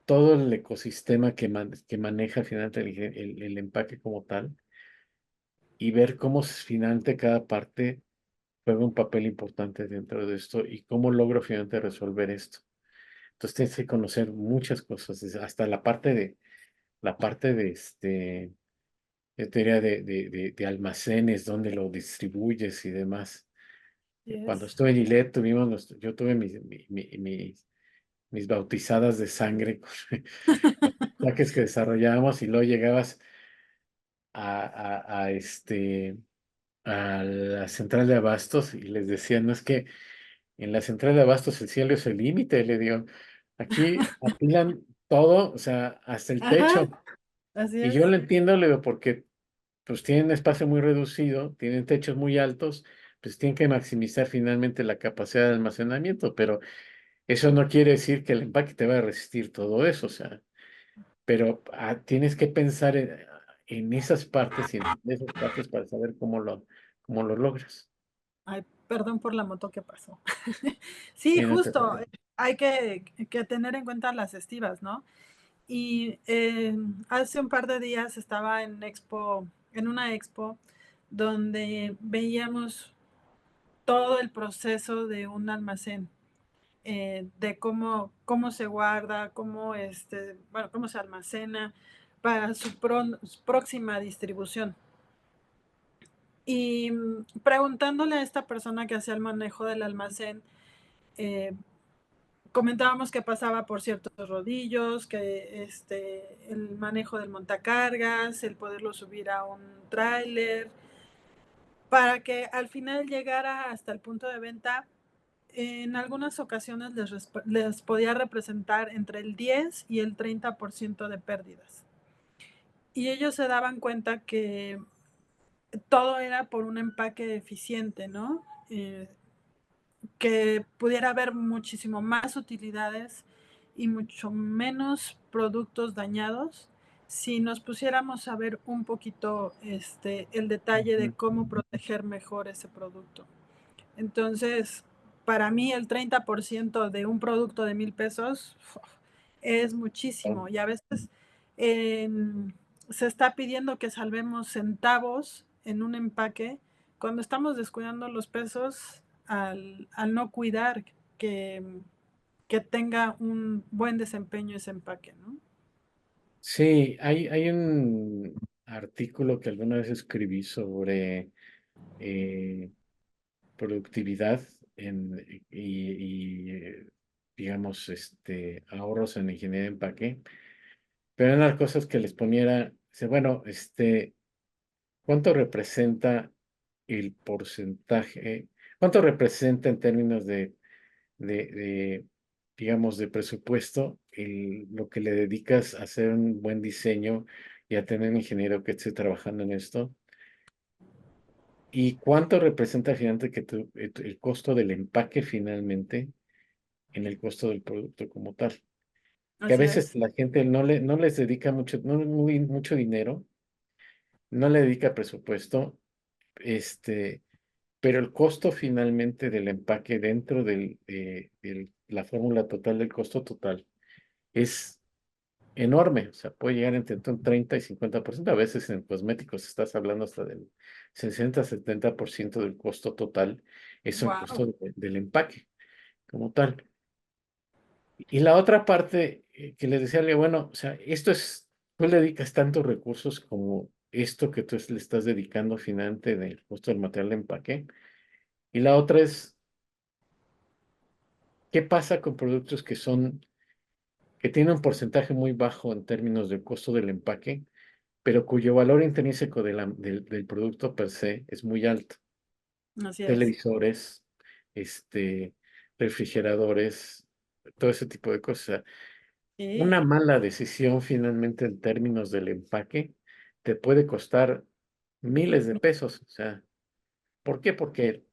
todo el ecosistema que maneja finalmente el empaque como tal y ver cómo finalmente cada parte juega un papel importante dentro de esto y cómo logro finalmente resolver esto. Entonces tienes que conocer muchas cosas, hasta la parte de yo te diría de almacenes, donde lo distribuyes y demás. Cuando Yes. estuve en Gillette, yo tuve mis bautizadas de sangre con los ataques que desarrollábamos y luego llegabas a la central de abastos y les decían, no es que en la central de abastos el cielo es el límite, le digo, aquí apilan todo, o sea, hasta el Ajá, techo. así Y yo es. lo entiendo, le digo, porque pues tienen espacio muy reducido, tienen techos muy altos, pues tienen que maximizar finalmente la capacidad de almacenamiento, pero eso no quiere decir que el empaque te va a resistir todo eso, o sea, pero tienes que pensar en esas partes y en esas partes para saber cómo lo logras. Ay, perdón por la moto que pasó. Sí, Sí, no te justo, preocupes. hay que tener en cuenta las estivas, ¿no? Y hace un par de días estaba en una expo, donde veíamos todo el proceso de un almacén, de cómo se guarda, bueno, cómo se almacena para su próxima distribución. Y preguntándole a esta persona que hacía el manejo del almacén, eh, comentábamos que pasaba por ciertos rodillos, que el manejo del montacargas, el poderlo subir a un tráiler, para que al final llegara hasta el punto de venta. En algunas ocasiones les podía representar entre el 10 y el 30% de pérdidas. Y ellos se daban cuenta que todo era por un empaque eficiente, ¿no? Que pudiera haber muchísimo más utilidades y mucho menos productos dañados si nos pusiéramos a ver un poquito el detalle de Ujú. cómo proteger mejor ese producto. Entonces, para mí el 30% de un producto de 1,000 pesos es muchísimo y a veces eh, se está pidiendo que salvemos centavos en un empaque cuando estamos descuidando los pesos al no cuidar que, que tenga un buen desempeño ese empaque, ¿no? Sí, hay un artículo que alguna vez escribí sobre eh, productividad digamos, ahorros en ingeniería de empaque. Pero una de las cosas que les ponía era, dice, bueno, ¿cuánto representa el porcentaje? ¿Cuánto representa en términos de, digamos, de presupuesto lo que le dedicas a hacer un buen diseño y a tener un ingeniero que esté trabajando en esto? ¿Y cuánto representa finalmente el costo del empaque finalmente en el costo del producto como tal? Que a Así veces es. la gente no les dedica mucho, mucho dinero, no le dedica presupuesto, este, pero el costo finalmente del empaque dentro del la fórmula total del costo total es enorme, o sea, puede llegar entre un 30 y 50%. A veces en cosméticos estás hablando hasta del 60-70% del costo total, es el Wow. costo del empaque como tal. Y la otra parte que les decía, bueno, o sea, esto es, tú le dedicas tantos recursos como esto que tú le estás dedicando finalmente del costo del material de empaque. Y la otra es, ¿qué pasa con productos que tienen un porcentaje muy bajo en términos del costo del empaque, pero cuyo valor intrínseco del producto per se es muy alto? Así es. Televisores, este, refrigeradores, todo ese tipo de cosas. Sí, Una mala decisión finalmente en términos del empaque te puede costar miles de pesos. O sea, ¿por qué? Porque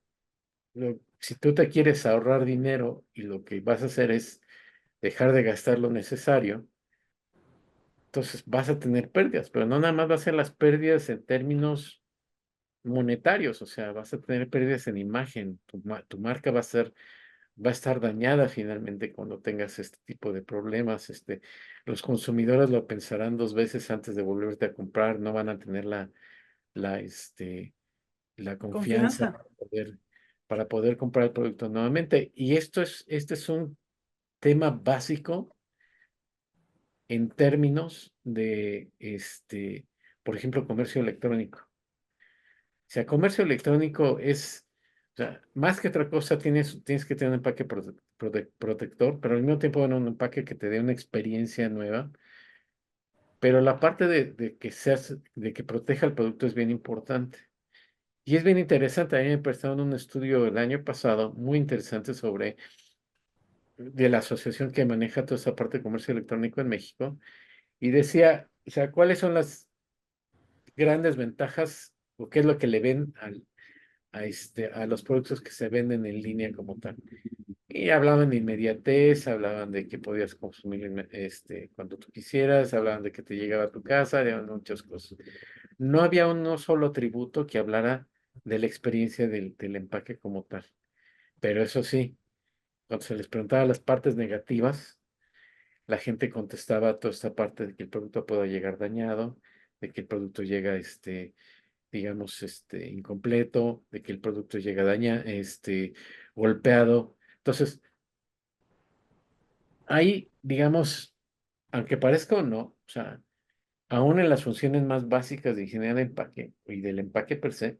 si tú te quieres ahorrar dinero y lo que vas a hacer es dejar de gastar lo necesario, entonces vas a tener pérdidas, pero no nada más va a ser las pérdidas en términos monetarios, o sea, vas a tener pérdidas en imagen, tu marca va a estar dañada finalmente cuando tengas este tipo de problemas. Los consumidores lo pensarán dos veces antes de volverte a comprar, no van a tener la, este, la confianza confianza. para poder comprar el producto nuevamente. Y este es un tema básico en términos de, por ejemplo, comercio electrónico. O sea, comercio electrónico es, o sea, más que otra cosa, tienes que tener un empaque protector, pero al mismo tiempo, bueno, un empaque que te dé una experiencia nueva. Pero la parte de que proteja el producto es bien importante. Y es bien interesante. A mí me prestaron un estudio el año pasado muy interesante de la asociación que maneja toda esa parte de comercio electrónico en México. Y decía, o sea, ¿cuáles son las grandes ventajas o qué es lo que le ven a los productos que se venden en línea como tal? Y hablaban de inmediatez, hablaban de que podías consumir cuando tú quisieras, hablaban de que te llegaba a tu casa, de muchas cosas. No había uno solo atributo que hablara de la experiencia del empaque como tal. Pero eso sí, cuando se les preguntaba las partes negativas, la gente contestaba toda esta parte de que el producto pueda llegar dañado, de que el producto llega, digamos, incompleto, de que el producto llega golpeado. Entonces, ahí, digamos, aunque parezca o no, o sea, aún en las funciones más básicas de ingeniería de empaque y del empaque per se,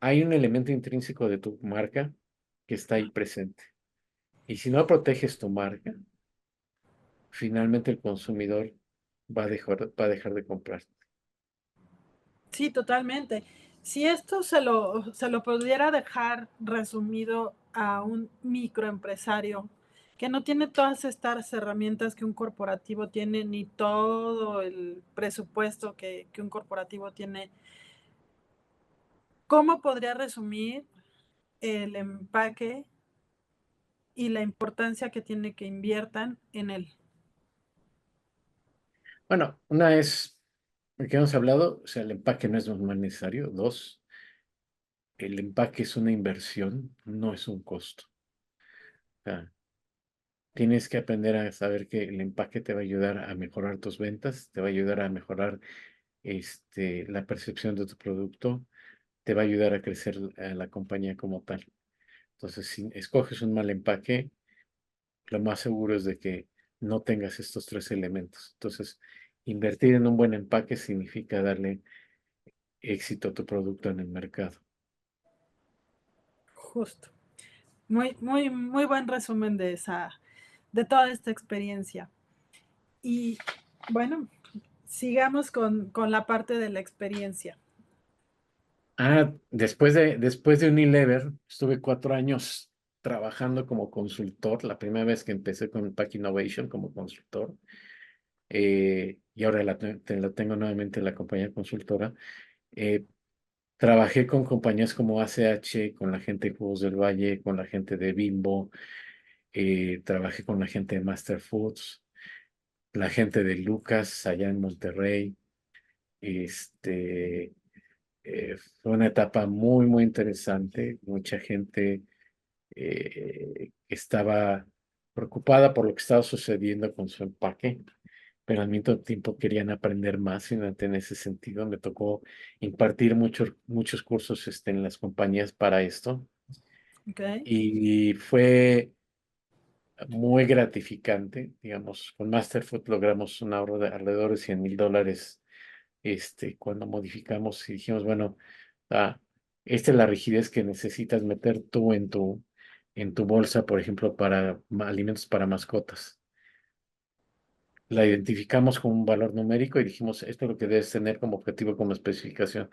hay un elemento intrínseco de tu marca que está ahí presente. Y si no proteges tu marca, finalmente el consumidor va a dejar de comprar. Sí, totalmente. Si esto se lo pudiera dejar resumido a un microempresario que no tiene todas estas herramientas que un corporativo tiene, ni todo el presupuesto que un corporativo tiene, ¿cómo podría resumir el empaque y la importancia que tiene que inviertan en él? Bueno, una es, que hemos hablado, o sea, el empaque no es normal necesario. Dos, el empaque es una inversión, no es un costo. O sea, tienes que aprender a saber que el empaque te va a ayudar a mejorar tus ventas, te va a ayudar a mejorar la percepción de tu producto, te va a ayudar a crecer la compañía como tal. Entonces, si escoges un mal empaque, lo más seguro es de que no tengas estos tres elementos. Entonces, invertir en un buen empaque significa darle éxito a tu producto en el mercado. Justo. Muy, muy, muy buen resumen de toda esta experiencia. Y bueno, sigamos con la parte de la experiencia. Después de Unilever, estuve 4 años trabajando como consultor, la primera vez que empecé con Pack Innovation como consultor, y ahora la tengo nuevamente en la compañía consultora. Eh, Trabajé con compañías como ACH, con la gente de Jugos del Valle, con la gente de Bimbo, trabajé con la gente de Master Foods, la gente de Lucas allá en Monterrey. Este, fue una etapa muy, muy interesante, mucha gente estaba preocupada por lo que estaba sucediendo con su empaque, pero al mismo tiempo querían aprender más y en ese sentido me tocó impartir muchos cursos en las compañías para esto Ok. y fue muy gratificante, digamos, con Masterfood logramos un ahorro de alrededor de $100,000 cuando modificamos y dijimos, bueno, ah, esta es la rigidez que necesitas meter tú en tu bolsa, por ejemplo, para alimentos para mascotas. La identificamos con un valor numérico y dijimos, esto es lo que debes tener como objetivo, como especificación.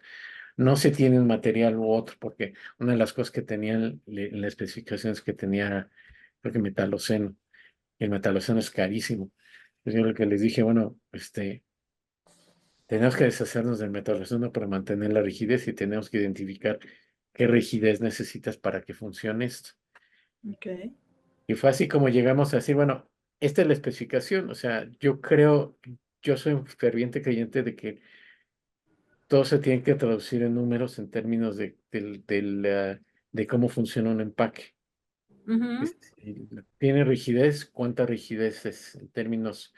No se tiene un material u otro, porque una de las cosas que tenían en la especificación es que tenía, creo que metaloceno, y el metaloceno es carísimo. Entonces yo lo que les dije, bueno, tenemos que deshacernos del metaloceno para mantener la rigidez y tenemos que identificar qué rigidez necesitas para que funcione esto. Ok. Y fue así como llegamos a decir, bueno, esta es la especificación. O sea, yo soy un ferviente creyente de que todo se tiene que traducir en números en términos de cómo funciona un empaque. Ujú. ¿Tiene rigidez? ¿Cuánta rigidez es en términos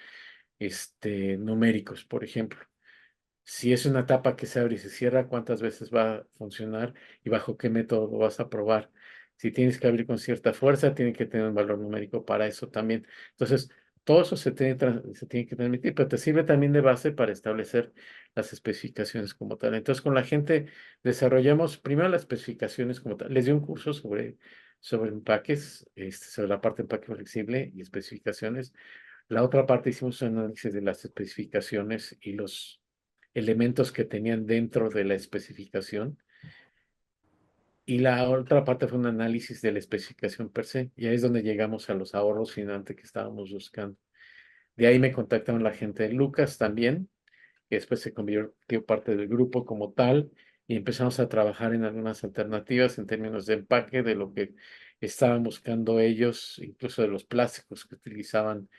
numéricos, por ejemplo? Si es una tapa que se abre y se cierra, ¿cuántas veces va a funcionar y bajo qué método lo vas a probar? Si tienes que abrir con cierta fuerza, tiene que tener un valor numérico para eso también. Entonces, todo eso se tiene que transmitir, pero te sirve también de base para establecer las especificaciones como tal. Entonces, con la gente desarrollamos primero las especificaciones como tal. Les di un curso sobre empaques, sobre la parte de empaque flexible y especificaciones. La otra parte hicimos un análisis de las especificaciones y los elementos que tenían dentro de la especificación. Y la otra parte fue un análisis de la especificación per se. Y ahí es donde llegamos a los ahorros finalmente que estábamos buscando. De ahí me contactaron la gente de Lucas también, que después se convirtió parte del grupo como tal. Y empezamos a trabajar en algunas alternativas en términos de empaque, de lo que estaban buscando ellos, incluso de los plásticos que utilizaban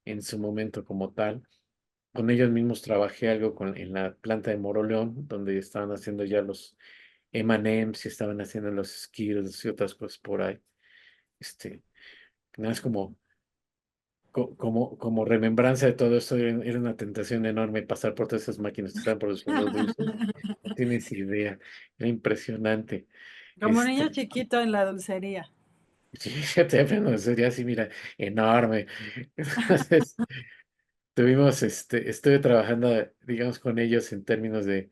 en su momento como tal. Con ellos mismos trabajé algo en la planta de Moroleón, donde estaban haciendo ya los M&M's y estaban haciendo los Skittles y otras cosas por ahí. Nada más como remembranza de todo esto, era una tentación enorme pasar por todas esas máquinas que estaban produciendo dulces. No tienes idea, era impresionante. Como niño Este, chiquito en la dulcería. sí, fíjate, bueno, sería así, mira, enorme. Entonces, estuve trabajando, digamos, con ellos en términos de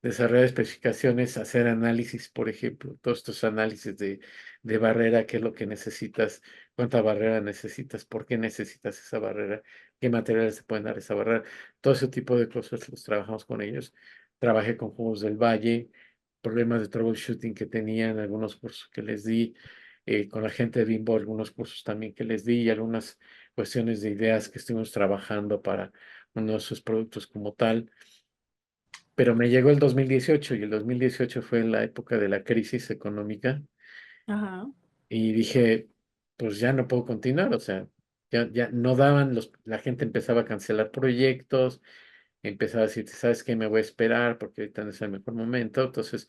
desarrollar especificaciones, hacer análisis, por ejemplo, todos estos análisis de barrera, qué es lo que necesitas, cuánta barrera necesitas, por qué necesitas esa barrera, qué materiales se pueden dar esa barrera, todo ese tipo de cosas los trabajamos con ellos. Trabajé con Jugos del Valle, problemas de troubleshooting que tenían, algunos cursos que les di, con la gente de Bimbo, algunos cursos también que les di y algunas cuestiones de ideas que estuvimos trabajando para uno de sus productos como tal. Pero me llegó el 2018 y el 2018 fue la época de la crisis económica Ajá. y dije, pues ya no puedo continuar, o sea, ya no daban la gente empezaba a cancelar proyectos, empezaba a decir, ¿sabes qué? Me voy a esperar porque ahorita no es el mejor momento. Entonces,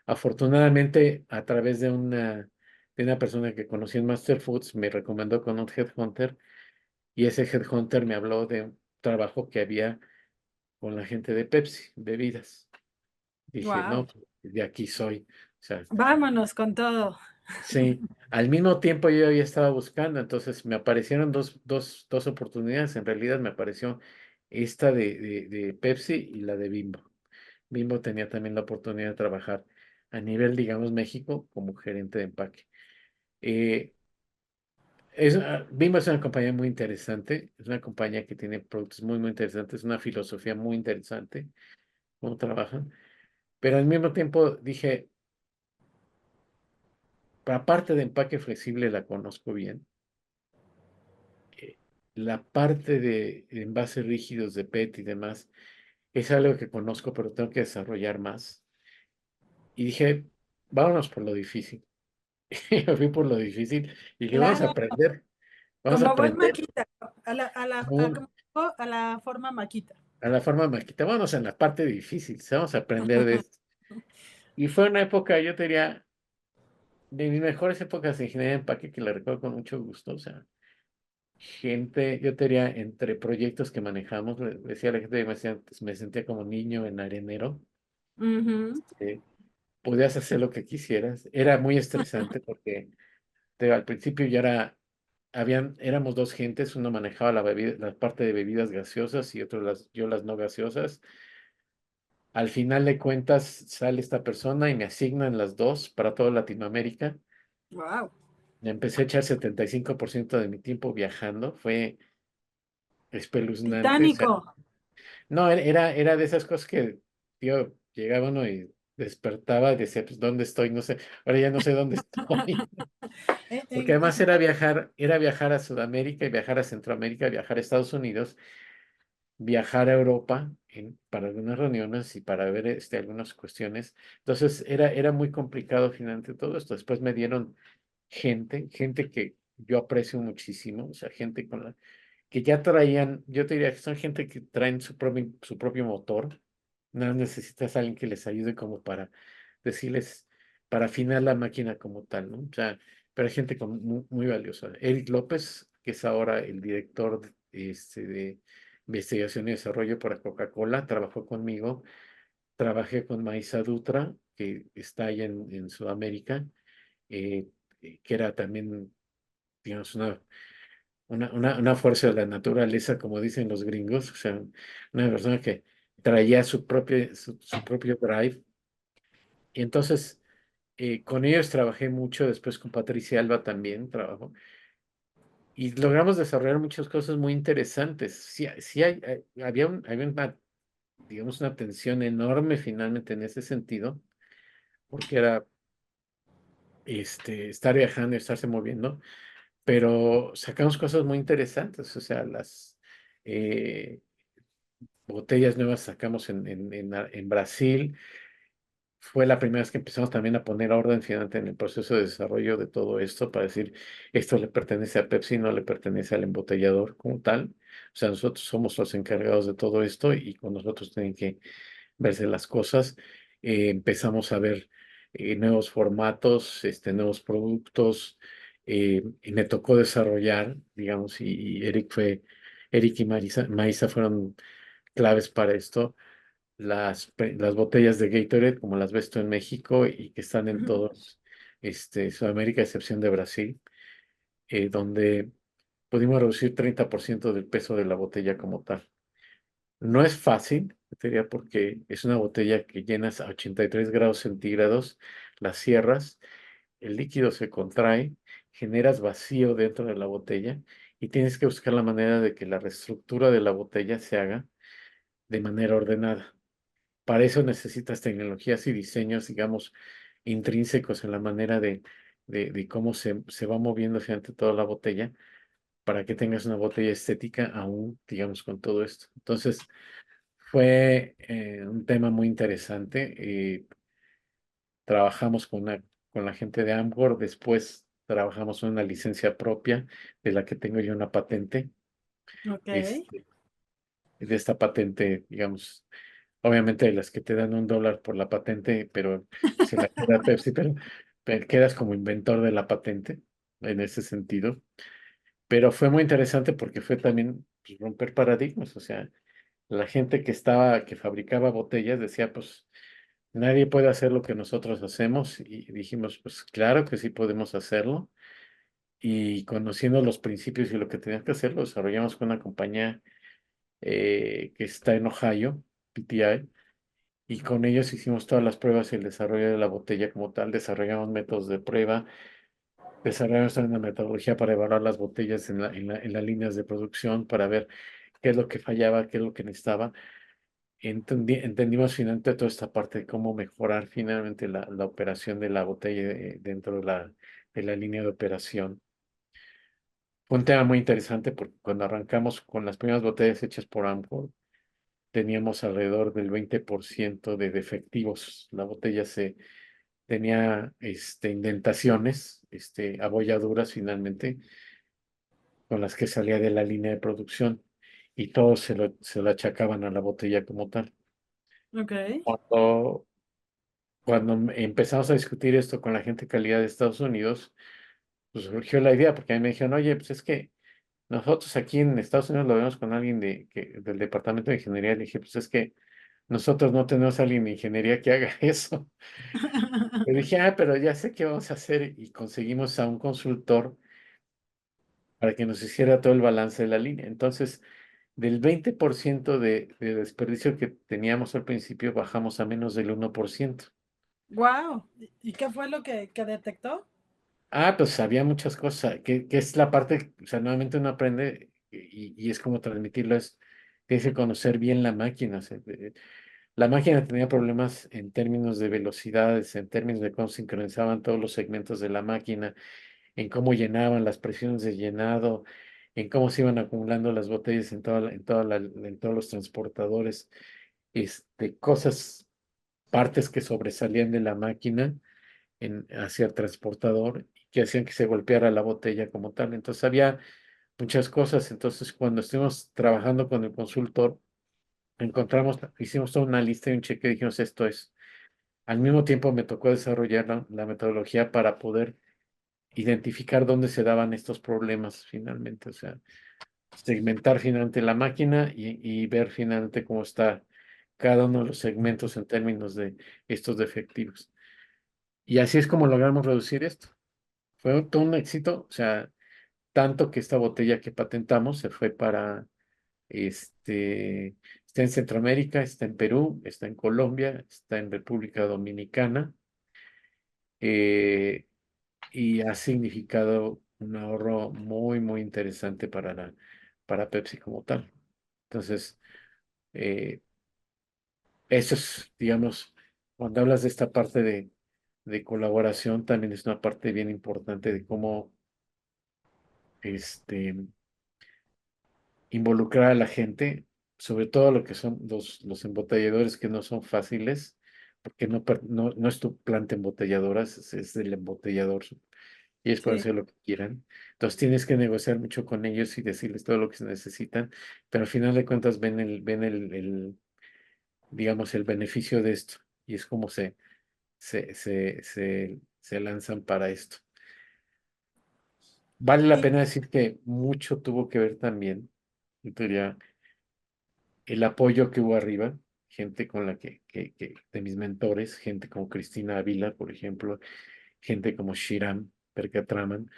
afortunadamente, a través de una persona que conocí en Master Foods, me recomendó con un headhunter y ese headhunter me habló de un trabajo que había con la gente de Pepsi, bebidas. Dije, Wow. no, de aquí soy. O sea, Vámonos con todo. sí, al mismo tiempo yo ya estaba buscando, entonces me aparecieron dos oportunidades. En realidad me apareció esta de Pepsi y la de Bimbo. Bimbo tenía también la oportunidad de trabajar a nivel, digamos, México como gerente de empaque. Eh, Bimbo es una compañía muy interesante, es una compañía que tiene productos muy, muy interesantes, una filosofía muy interesante, cómo trabajan, pero al mismo tiempo dije, la parte de empaque flexible la conozco bien. eh, La parte de envases rígidos de PET y demás es algo que conozco, pero tengo que desarrollar más. Y dije, vámonos por lo difícil. Y me fui por lo difícil y dije, vamos a Claro, aprender, vamos a como buen aprender maquita, muy- como a la forma maquita. a la forma maquita, vamos en la parte difícil, vamos a aprender de esto. Y fue una época, yo te diría, de mis mejores épocas de ingeniería de empaque que la recuerdo con mucho gusto, o sea, gente, yo tenía entre proyectos que manejamos, le decía a la gente, me sentía como niño en arenero, Ujú. podías hacer lo que quisieras, era muy estresante porque al principio ya éramos dos gentes, uno manejaba la parte de bebidas gaseosas y otro yo las no gaseosas. Al final de cuentas sale esta persona y me asignan las dos para toda Latinoamérica. Wow. Me empecé a echar 75% de mi tiempo viajando, fue espeluznante. O sea, Titánico. no, era de esas cosas que, tío, llegaba uno y despertaba y decía, pues, ¿dónde estoy? No sé, ahora ya no sé dónde estoy. Porque además era viajar a Sudamérica y viajar a Centroamérica, viajar a Estados Unidos, viajar a Europa para algunas reuniones y para ver algunas cuestiones. Entonces era muy complicado finalmente todo esto. Después me dieron gente que yo aprecio muchísimo, o sea, gente que ya traían, yo te diría que son gente que traen su propio motor. No necesitas a alguien que les ayude como para decirles, para afinar la máquina como tal, ¿no? O sea, pero hay gente muy, muy valiosa. Eric López, que es ahora el director de investigación y desarrollo para Coca-Cola, trabajó conmigo. Trabajé con Maísa Dutra, que está allá en Sudamérica, eh, que era también, digamos, una fuerza de la naturaleza, como dicen los gringos, o sea, una persona que traía su propio drive. Y entonces, con ellos trabajé mucho, después con Patricia Alba también trabajo, y logramos desarrollar muchas cosas muy interesantes. Sí, sí había digamos, una tensión enorme finalmente en ese sentido, porque era estar viajando y estarse moviendo, pero sacamos cosas muy interesantes, o sea, las eh, botellas nuevas sacamos en Brasil. Fue la primera vez que empezamos también a poner orden finalmente en el proceso de desarrollo de todo esto para decir, esto le pertenece a Pepsi, no le pertenece al embotellador como tal. O sea, nosotros somos los encargados de todo esto y con nosotros tienen que verse las cosas. Empezamos a ver nuevos formatos, nuevos productos. Y me tocó desarrollar, digamos, y Eric y Maisa fueron claves para esto. Las botellas de Gatorade, como las ves tú en México y que están en Ujú. todos Sudamérica, a excepción de Brasil, donde pudimos reducir 30% del peso de la botella como tal. No es fácil, te diría, porque es una botella que llenas a 83 grados centígrados, la cierras, el líquido se contrae, generas vacío dentro de la botella y tienes que buscar la manera de que la reestructura de la botella se haga de manera ordenada. Para eso necesitas tecnologías y diseños, digamos, intrínsecos en la manera de cómo se va moviendo ante toda la botella para que tengas una botella estética aún, digamos, con todo esto. Entonces, fue un tema muy interesante. Trabajamos con la gente de Amgor, después trabajamos en una licencia propia de la que tengo yo una patente. Ok. Este, de esta patente, digamos, obviamente de las que te dan $1 por la patente, pero se la queda Pepsi, pero quedas como inventor de la patente en ese sentido. Pero fue muy interesante porque fue también pues, romper paradigmas, o sea, la gente que fabricaba botellas decía, pues nadie puede hacer lo que nosotros hacemos y dijimos, pues claro que sí podemos hacerlo. Y conociendo los principios y lo que tenías que hacer, lo desarrollamos con una compañía que está en Ohio, PTI, y con ellos hicimos todas las pruebas y el desarrollo de la botella como tal. Desarrollamos métodos de prueba, desarrollamos una metodología para evaluar las botellas en las líneas de producción para ver qué es lo que fallaba, qué es lo que necesitaba. Entendimos finalmente toda esta parte de cómo mejorar finalmente la operación de la botella dentro de la línea de operación. Fue un tema muy interesante porque cuando arrancamos con las primeras botellas hechas por Amcor, teníamos alrededor del 20% de defectivos. La botella tenía indentaciones, abolladuras finalmente, con las que salía de la línea de producción y todos se lo achacaban a la botella como tal. Ok. Cuando cuando empezamos a discutir esto con la gente de calidad de Estados Unidos, pues surgió la idea, porque a mí me dijeron, oye, pues es que nosotros aquí en Estados Unidos lo vemos con alguien del Departamento de Ingeniería. Le dije, pues es que nosotros no tenemos a alguien de ingeniería que haga eso. Le dije, pero ya sé qué vamos a hacer y conseguimos a un consultor para que nos hiciera todo el balance de la línea. Entonces, del 20% de desperdicio que teníamos al principio, bajamos a menos del 1%. Wow. ¿Y qué fue lo que detectó? Pues había muchas cosas, que es la parte, o sea, nuevamente uno aprende y es como transmitirlo, tienes que conocer bien la máquina. O sea, la máquina tenía problemas en términos de velocidades, en términos de cómo sincronizaban todos los segmentos de la máquina, en cómo llenaban las presiones de llenado, en cómo se iban acumulando las botellas en todos los transportadores, cosas, partes que sobresalían de la máquina hacia el transportador y que hacían que se golpeara la botella como tal. Entonces había muchas cosas. Entonces cuando estuvimos trabajando con el consultor, hicimos toda una lista y un cheque y dijimos esto es. Al mismo tiempo me tocó desarrollar la metodología para poder identificar dónde se daban estos problemas finalmente, o sea, segmentar finalmente la máquina y ver finalmente cómo está cada uno de los segmentos en términos de estos defectivos. Y así es como logramos reducir esto. Fue todo un éxito, o sea, tanto que esta botella que patentamos se fue para, está en Centroamérica, está en Perú, está en Colombia, está en República Dominicana, eh, y ha significado un ahorro muy, muy interesante para Pepsi como tal. Entonces, eh, eso es, digamos, cuando hablas de esta parte de colaboración, también es una parte bien importante de cómo este, involucrar a la gente, sobre todo lo que son los embotelladores que no son fáciles, porque no es tu planta embotelladora, es el embotellador y es por Sí. hacer lo que quieran. Entonces tienes que negociar mucho con ellos y decirles todo lo que se necesitan, pero al final de cuentas digamos, el beneficio de esto y es como se lanzan para esto. Vale la Y, pena decir que mucho tuvo que ver también, yo diría, el apoyo que hubo arriba, gente con la de mis mentores, gente como Cristina Ávila, por ejemplo, gente como Shiram Percatraman,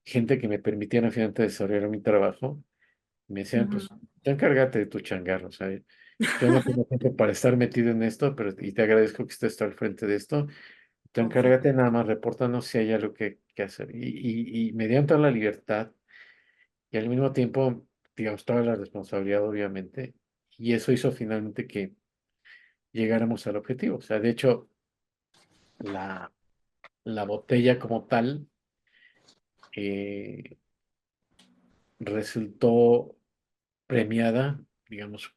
gente que me permitieron finalmente desarrollar mi trabajo. Me decían, ujú. pues, tú encárgate de tu changarro, ¿sabes? Yo no tengo tiempo para estar metido en esto, y te agradezco que estés al frente de esto. Tú Oh, sí. encárgate nada más, repórtanos si hay algo que hacer. Y me dieron toda la libertad y al mismo tiempo, digamos, toda la responsabilidad, obviamente. Y eso hizo finalmente que llegáramos al objetivo. O sea, de hecho, la, la botella como tal eh, resultó premiada, digamos,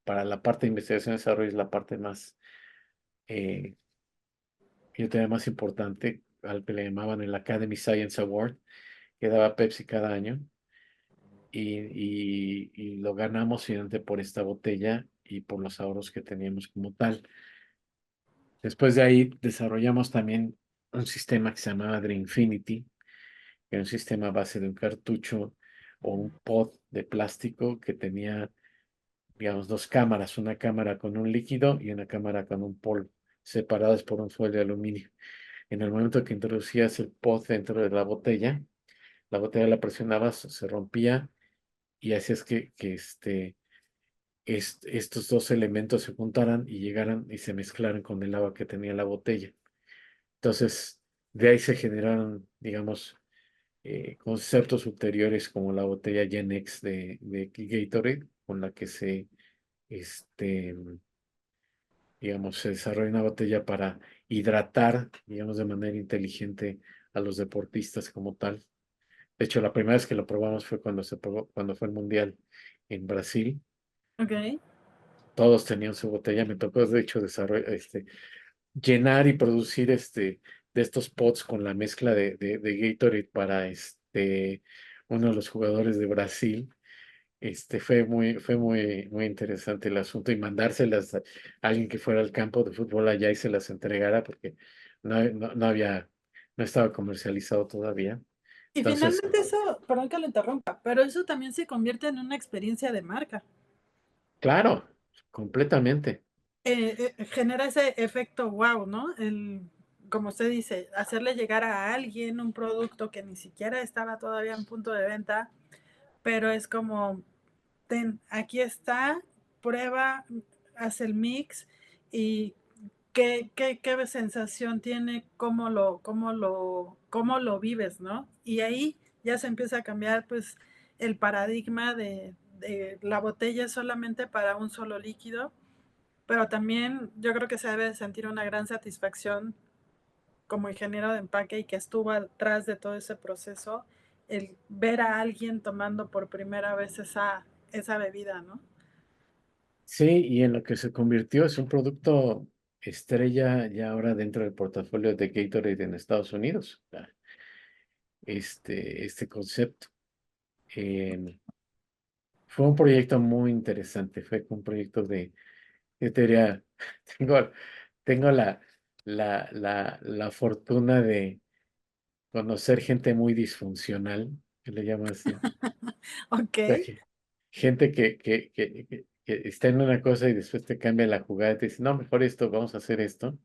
para la parte de investigación y desarrollo es la parte más, eh, yo tenía más importante, al que le llamaban el Academy Science Award, que daba Pepsi cada año, y lo ganamos finalmente por esta botella y por los ahorros que teníamos como tal. Después de ahí desarrollamos también un sistema que se llamaba Infinity, que era un sistema a base de un cartucho o un pod de plástico que tenía, digamos, dos cámaras, una cámara con un líquido y una cámara con un polvo, separadas por un foil de aluminio. En el momento que introducías el pod dentro de la botella la presionabas, se rompía y hacías que estos dos elementos se juntaran y llegaran y se mezclaran con el agua que tenía la botella. Entonces, de ahí se generaron, digamos, conceptos ulteriores como la botella Genex de Gatorade, con la que este, digamos, se desarrolla una botella para hidratar, digamos, de manera inteligente a los deportistas como tal. De hecho, la primera vez que lo probamos fue cuando fue el Mundial en Brasil. Ok. Todos tenían su botella. Me tocó, de hecho, llenar y producir de estos pots con la mezcla de Gatorade para uno de los jugadores de Brasil. Fue muy interesante el asunto y mandárselas a alguien que fuera al campo de fútbol allá y se las entregara porque no había, no estaba comercializado todavía. Y Entonces, finalmente eso, perdón que lo interrumpa, pero eso también se convierte en una experiencia de marca. claro, completamente. Genera ese efecto wow, ¿no? Como usted dice, hacerle llegar a alguien un producto que ni siquiera estaba todavía en punto de venta, pero es como, ten, aquí está, prueba, haz el mix y qué sensación tiene, cómo lo vives, ¿no? Y ahí ya se empieza a cambiar pues el paradigma de la botella solamente para un solo líquido, pero también yo creo que se debe sentir una gran satisfacción como ingeniero de empaque y que estuvo atrás de todo ese proceso, el ver a alguien tomando por primera vez esa bebida, ¿no? Sí, y en lo que se convirtió es un producto estrella ya ahora dentro del portafolio de Gatorade en Estados Unidos. Este concepto. Eh, Fue un proyecto muy interesante, fue un proyecto yo te diría, tengo, tengo la fortuna de conocer gente muy disfuncional, que le llaman así. Ok. O sea, gente que está en una cosa y después te cambia la jugada y te dice, no, mejor esto, vamos a hacer esto.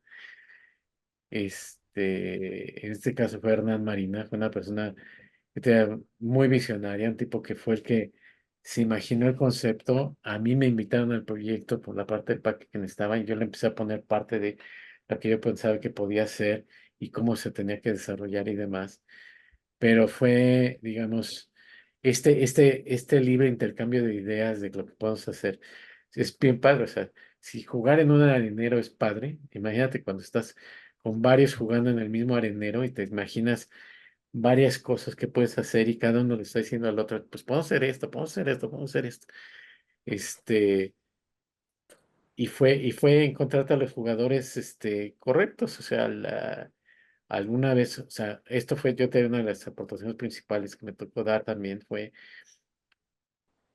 En este caso fue Hernán Marina, fue una persona muy visionaria, un tipo que fue el que se imaginó el concepto. A mí me invitaron al proyecto por la parte del parque que necesitaba y yo le empecé a poner parte de lo que yo pensaba que podía hacer y cómo se tenía que desarrollar y demás. Pero fue, digamos, este libre intercambio de ideas de lo que podemos hacer. Es bien padre, o sea, si jugar en un arenero es padre, imagínate cuando estás con varios jugando en el mismo arenero y te imaginas varias cosas que puedes hacer y cada uno le está diciendo al otro, pues podemos hacer esto, podemos hacer esto, podemos hacer esto. Este, y fue encontrarte a los jugadores, correctos, o sea, alguna vez, o sea, esto fue, yo te una de las aportaciones principales que me tocó dar también fue,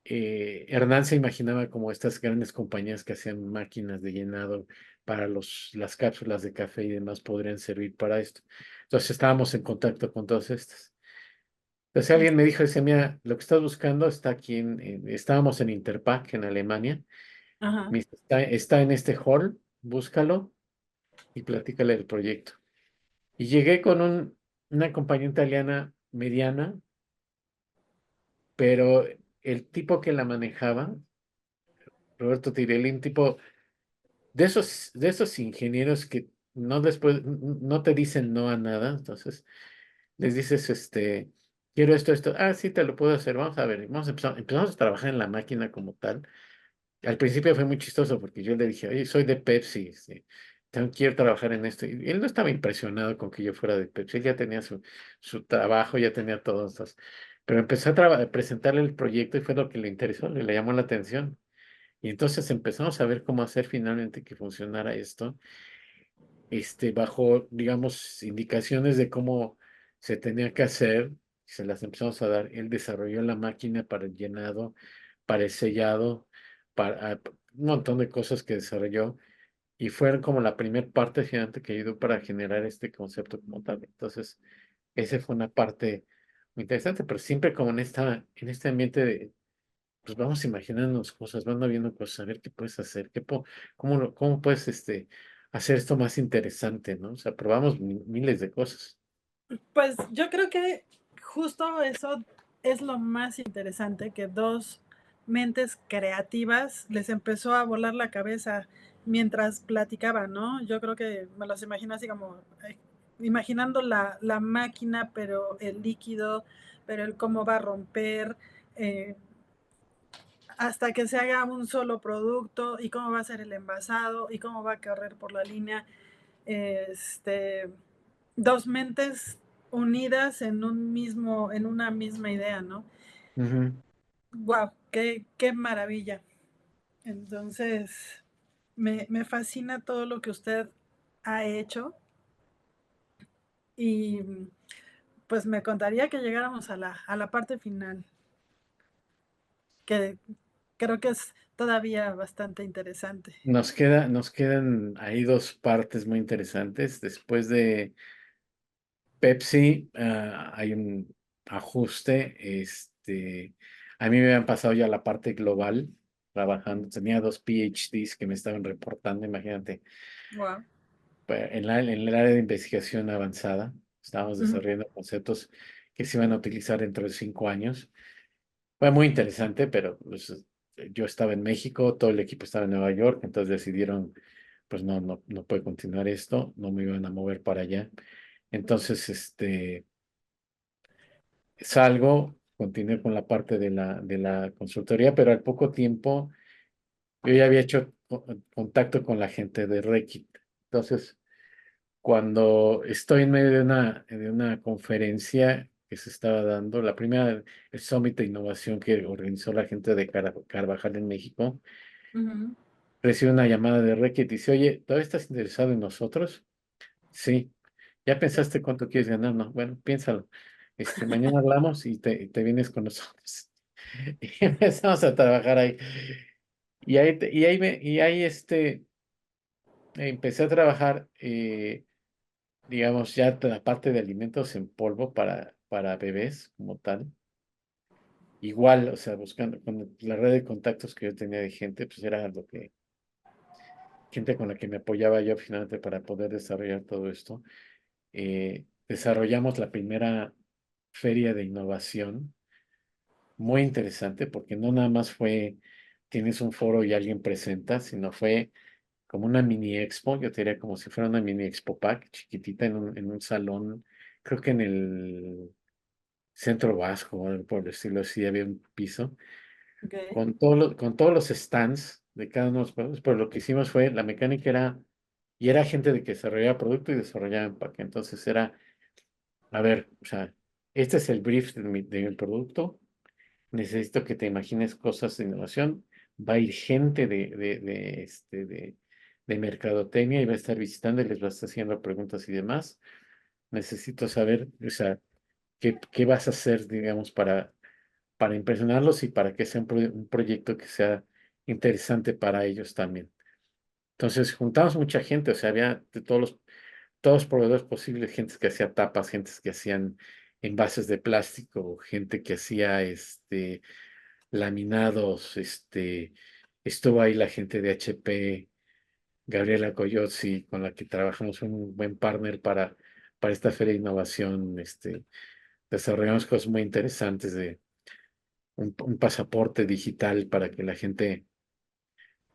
Hernán se imaginaba como estas grandes compañías que hacían máquinas de llenado para las cápsulas de café y demás podrían servir para esto. Entonces estábamos en contacto con todas estas. Entonces alguien me dijo, dice, mira, lo que estás buscando está aquí estábamos en Interpack en Alemania. Ajá. Me dice, está en este hall, búscalo y platícale el proyecto. Y llegué con una compañía italiana mediana, pero el tipo que la manejaba, Roberto Tirelli, un tipo de esos ingenieros que no te dicen no a nada, entonces les dices, quiero esto, sí, te lo puedo hacer, vamos a ver, empezamos a trabajar en la máquina como tal. Al principio fue muy chistoso porque yo le dije, oye, soy de Pepsi, quiero trabajar en esto. Y él no estaba impresionado con que yo fuera de Pepsi, él ya tenía su trabajo, ya tenía todos estos. Pero empecé a presentarle el proyecto y fue lo que le interesó, le llamó la atención. Y entonces empezamos a ver cómo hacer finalmente que funcionara esto, bajo, digamos, indicaciones de cómo se tenía que hacer, se las empezamos a dar. Él desarrolló la máquina para el llenado, para el sellado, para un montón de cosas que desarrolló y fueron como la primera parte gigante que ayudó para generar este concepto como tal. Entonces, esa fue una parte muy interesante, pero siempre como en este ambiente de, pues vamos imaginándonos cosas, vamos viendo cosas, a ver qué puedes hacer, cómo puedes hacer esto más interesante, ¿no? O sea, probamos miles de cosas. Pues yo creo que justo eso es lo más interesante, que dos mentes creativas les empezó a volar la cabeza mientras platicaban, ¿no? Yo creo que me los imagino así como imaginando la máquina, pero el líquido, pero el cómo va a romper, eh, hasta que se haga un solo producto y cómo va a ser el envasado y cómo va a correr por la línea. Este, dos mentes unidas en una misma idea, ¿no? Ujú. Wow, qué maravilla. Entonces, me fascina todo lo que usted ha hecho y pues me contaría que llegáramos a la parte final. que creo que es todavía bastante interesante. Nos quedan ahí dos partes muy interesantes. Después de Pepsi, hay un ajuste. A mí me habían pasado ya la parte global, trabajando. Tenía dos PhDs que me estaban reportando, imagínate, Wow. en el área de investigación avanzada. Estábamos desarrollando conceptos que se iban a utilizar dentro de 5 años. Fue muy interesante, pero pues, yo estaba en México, todo el equipo estaba en Nueva York, entonces decidieron, pues no puede continuar esto, no me iban a mover para allá. Entonces, salgo, continué con la parte de la consultoría, pero al poco tiempo yo ya había hecho contacto con la gente de Rekit. Entonces, cuando estoy en medio de una conferencia que se estaba dando, la primera, el Summit de Innovación que organizó la gente de Carvajal en México, Ujú. recibe una llamada de Rekit y dice, oye, ¿todavía estás interesado en nosotros? Sí. ¿Ya Ya. pensaste cuánto quieres ganar? No, bueno, piénsalo. Mañana hablamos y te vienes con nosotros. Y empezamos a trabajar ahí. Y ahí empecé a trabajar, digamos, ya la parte de alimentos en polvo para bebés como tal. Igual, o sea, buscando con la red de contactos que yo tenía de gente, pues era gente con la que me apoyaba yo finalmente para poder desarrollar todo esto. Desarrollamos la primera feria de innovación, muy interesante, porque no nada más tienes un foro y alguien presenta, sino fue como una mini expo, yo te diría como si fuera una mini expo pack, chiquitita en un salón, creo que en el Centro Vasco, o algo por el estilo así, había un piso, Ok. con todos los stands de cada uno de los productos, pero lo que hicimos fue, la mecánica era, y era gente de que desarrollaba producto y desarrollaba empaque, entonces era, a ver, o sea, este es el brief de mi producto, necesito que te imagines cosas de innovación, va a ir gente de mercadotecnia y va a estar visitando y les va a estar haciendo preguntas y demás. Necesito saber, o sea, qué vas a hacer, digamos, para impresionarlos y para que sea un proyecto que sea interesante para ellos también. Entonces, juntamos mucha gente, o sea, había de todos los proveedores posibles, gente que hacía tapas, gente que hacían envases de plástico, gente que hacía laminados, estuvo ahí la gente de HP, Gabriela Coyotzi, con la que trabajamos un buen partner para esta feria de innovación, desarrollamos cosas muy interesantes de un pasaporte digital para que la gente,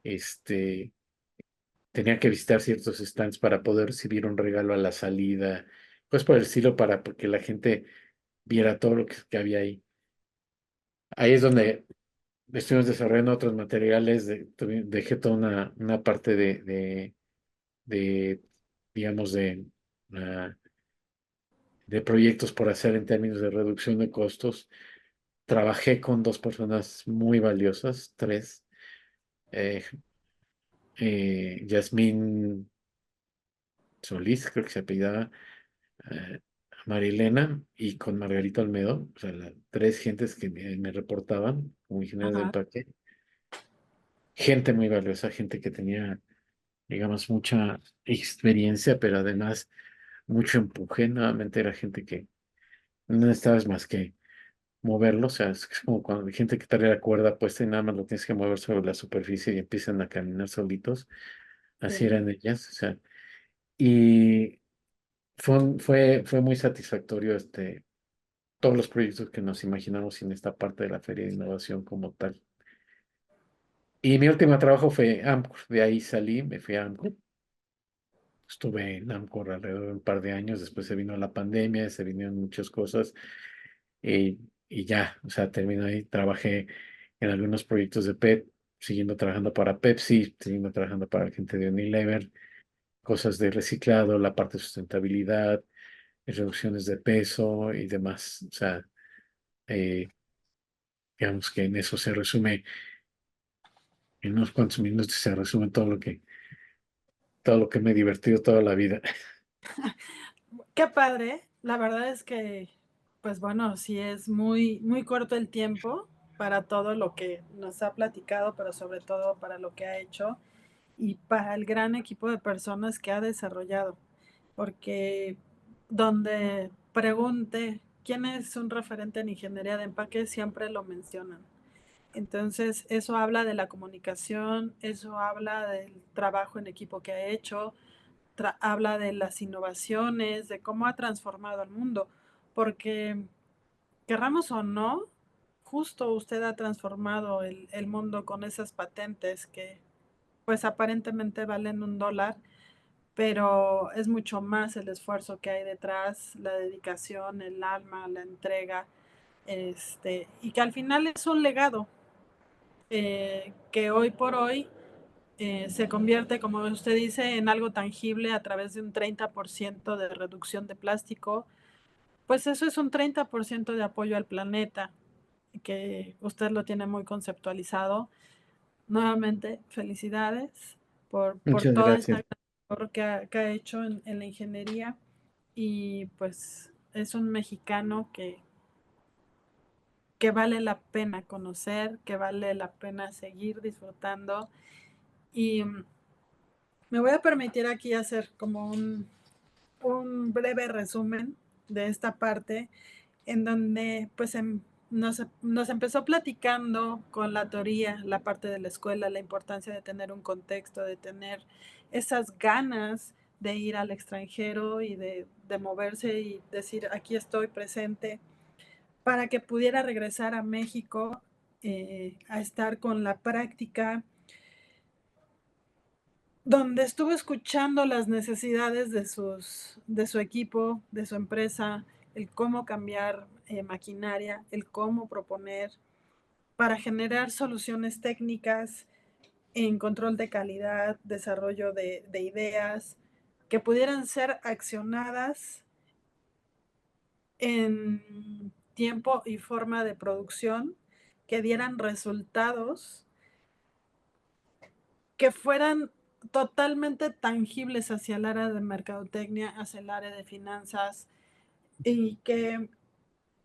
este, tenía que visitar ciertos stands para poder recibir un regalo a la salida, pues por el estilo para que la gente viera todo lo que había ahí. Ahí es donde estuvimos desarrollando otros materiales, dejé toda una parte de, digamos, ah, de proyectos por hacer en términos de reducción de costos. Trabajé con dos personas muy valiosas, tres, eh, Yasmín Solís, creo que se apellidaba, eh, Marilena y con Margarita Olmedo, o sea, tres gentes que me reportaban como ingenieros de Ajá. empaque. Gente muy valiosa, gente que tenía, digamos, mucha experiencia, pero además mucho empuje. Nuevamente era gente que no necesitabas más que moverlo, o sea, es como cuando hay gente que trae la cuerda puesta y nada más lo tienes que mover sobre la superficie y empiezan a caminar solitos. Así Sí. eran ellas, o sea, y fue muy satisfactorio todos los proyectos que nos imaginamos en esta parte de la Feria de Innovación como tal. Y mi último trabajo fue Amcor, de ahí salí, me fui a Amcor. Estuve en Amcor alrededor de un par de años, después se vino la pandemia, se vinieron muchas cosas y ya, o sea, terminé ahí, trabajé en algunos proyectos de PET, siguiendo trabajando para Pepsi, siguiendo trabajando para la gente de Unilever, cosas de reciclado, la parte de sustentabilidad, reducciones de peso y demás. O sea, eh, digamos que en eso se resume, en unos cuantos minutos se resume todo lo que me he divertido toda la vida. Qué padre. La verdad es que, pues bueno, sí es muy, muy corto el tiempo para todo lo que nos ha platicado, pero sobre todo para lo que ha hecho y para el gran equipo de personas que ha desarrollado. Porque donde pregunte quién es un referente en ingeniería de empaque, siempre lo mencionan. Entonces, eso habla de la comunicación, eso habla del trabajo en equipo que ha hecho, habla de las innovaciones, de cómo ha transformado el mundo, porque querramos o no, justo usted ha transformado el mundo con esas patentes que pues aparentemente valen $1, pero es mucho más el esfuerzo que hay detrás, la dedicación, el alma, la entrega, y que al final es un legado que hoy por hoy se convierte, como usted dice, en algo tangible a través de un 30% de reducción de plástico. Pues eso es un 30% de apoyo al planeta, que usted lo tiene muy conceptualizado. Nuevamente, felicidades por Muchas toda gracias. esta labor que ha hecho en la ingeniería y pues es un mexicano que vale la pena conocer, que vale la pena seguir disfrutando y me voy a permitir aquí hacer como un breve resumen de esta parte en donde pues nos empezó platicando con la teoría, la parte de la escuela, la importancia de tener un contexto, de tener esas ganas de ir al extranjero y de moverse y decir aquí estoy presente para que pudiera regresar a México a estar con la práctica donde estuvo escuchando las necesidades de su equipo, de su empresa, el cómo cambiar maquinaria, el cómo proponer para generar soluciones técnicas en control de calidad, desarrollo de ideas que pudieran ser accionadas en tiempo y forma de producción, que dieran resultados que fueran totalmente tangibles hacia el área de mercadotecnia, hacia el área de finanzas y que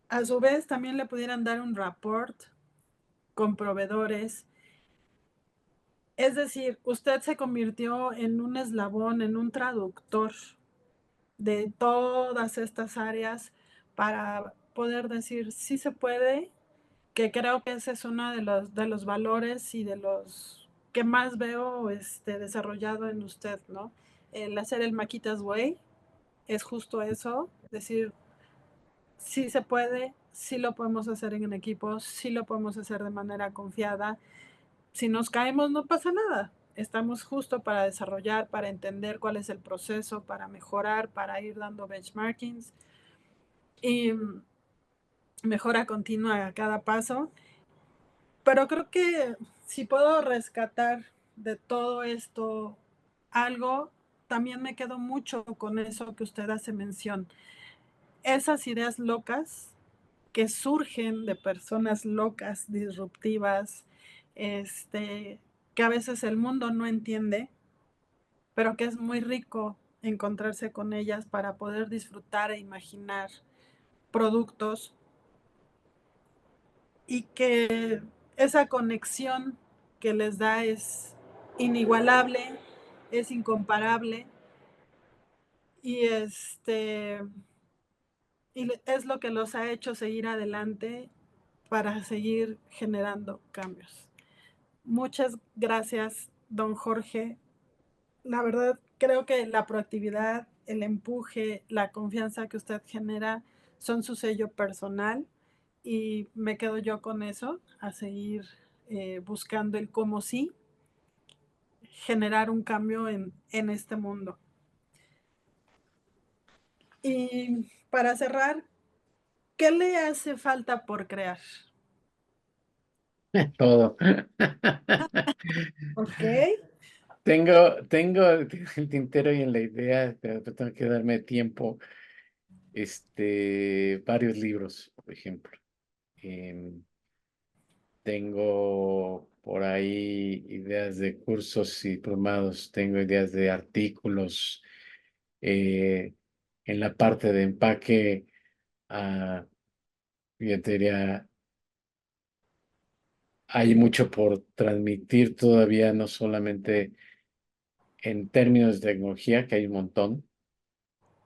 a su vez también le pudieran dar un report con proveedores. Es decir, usted se convirtió en un eslabón, en un traductor de todas estas áreas para poder decir sí se puede, que creo que ese es uno de los valores y de los que más veo desarrollado en usted, ¿no? El hacer el Maquitas Way es justo eso, decir, sí se puede, sí lo podemos hacer en equipo, sí lo podemos hacer de manera confiada. Si nos caemos no pasa nada. Estamos justo para desarrollar, para entender cuál es el proceso, para mejorar, para ir dando benchmarkings y mejora continua a cada paso. Pero creo que si puedo rescatar de todo esto algo, también me quedo mucho con eso que usted hace mención. Esas ideas locas que surgen de personas locas, disruptivas, que a veces el mundo no entiende, pero que es muy rico encontrarse con ellas para poder disfrutar e imaginar productos y que esa conexión que les da es inigualable, es incomparable y y es lo que los ha hecho seguir adelante para seguir generando cambios. Muchas gracias, don Jorge. La verdad, creo que la proactividad, el empuje, la confianza que usted genera son su sello personal y me quedo yo con eso, a seguir buscando el cómo sí generar un cambio en este mundo. Y para cerrar, ¿qué le hace falta por crear? Todo. Ok, Tengo el tintero y en la idea, pero tengo que darme tiempo. Varios libros, por ejemplo. Em, Tengo por ahí ideas de cursos y diplomados, tengo ideas de artículos eh, en la parte de empaque, yo te diría, hay mucho por transmitir todavía, no solamente en términos de tecnología, que hay un montón,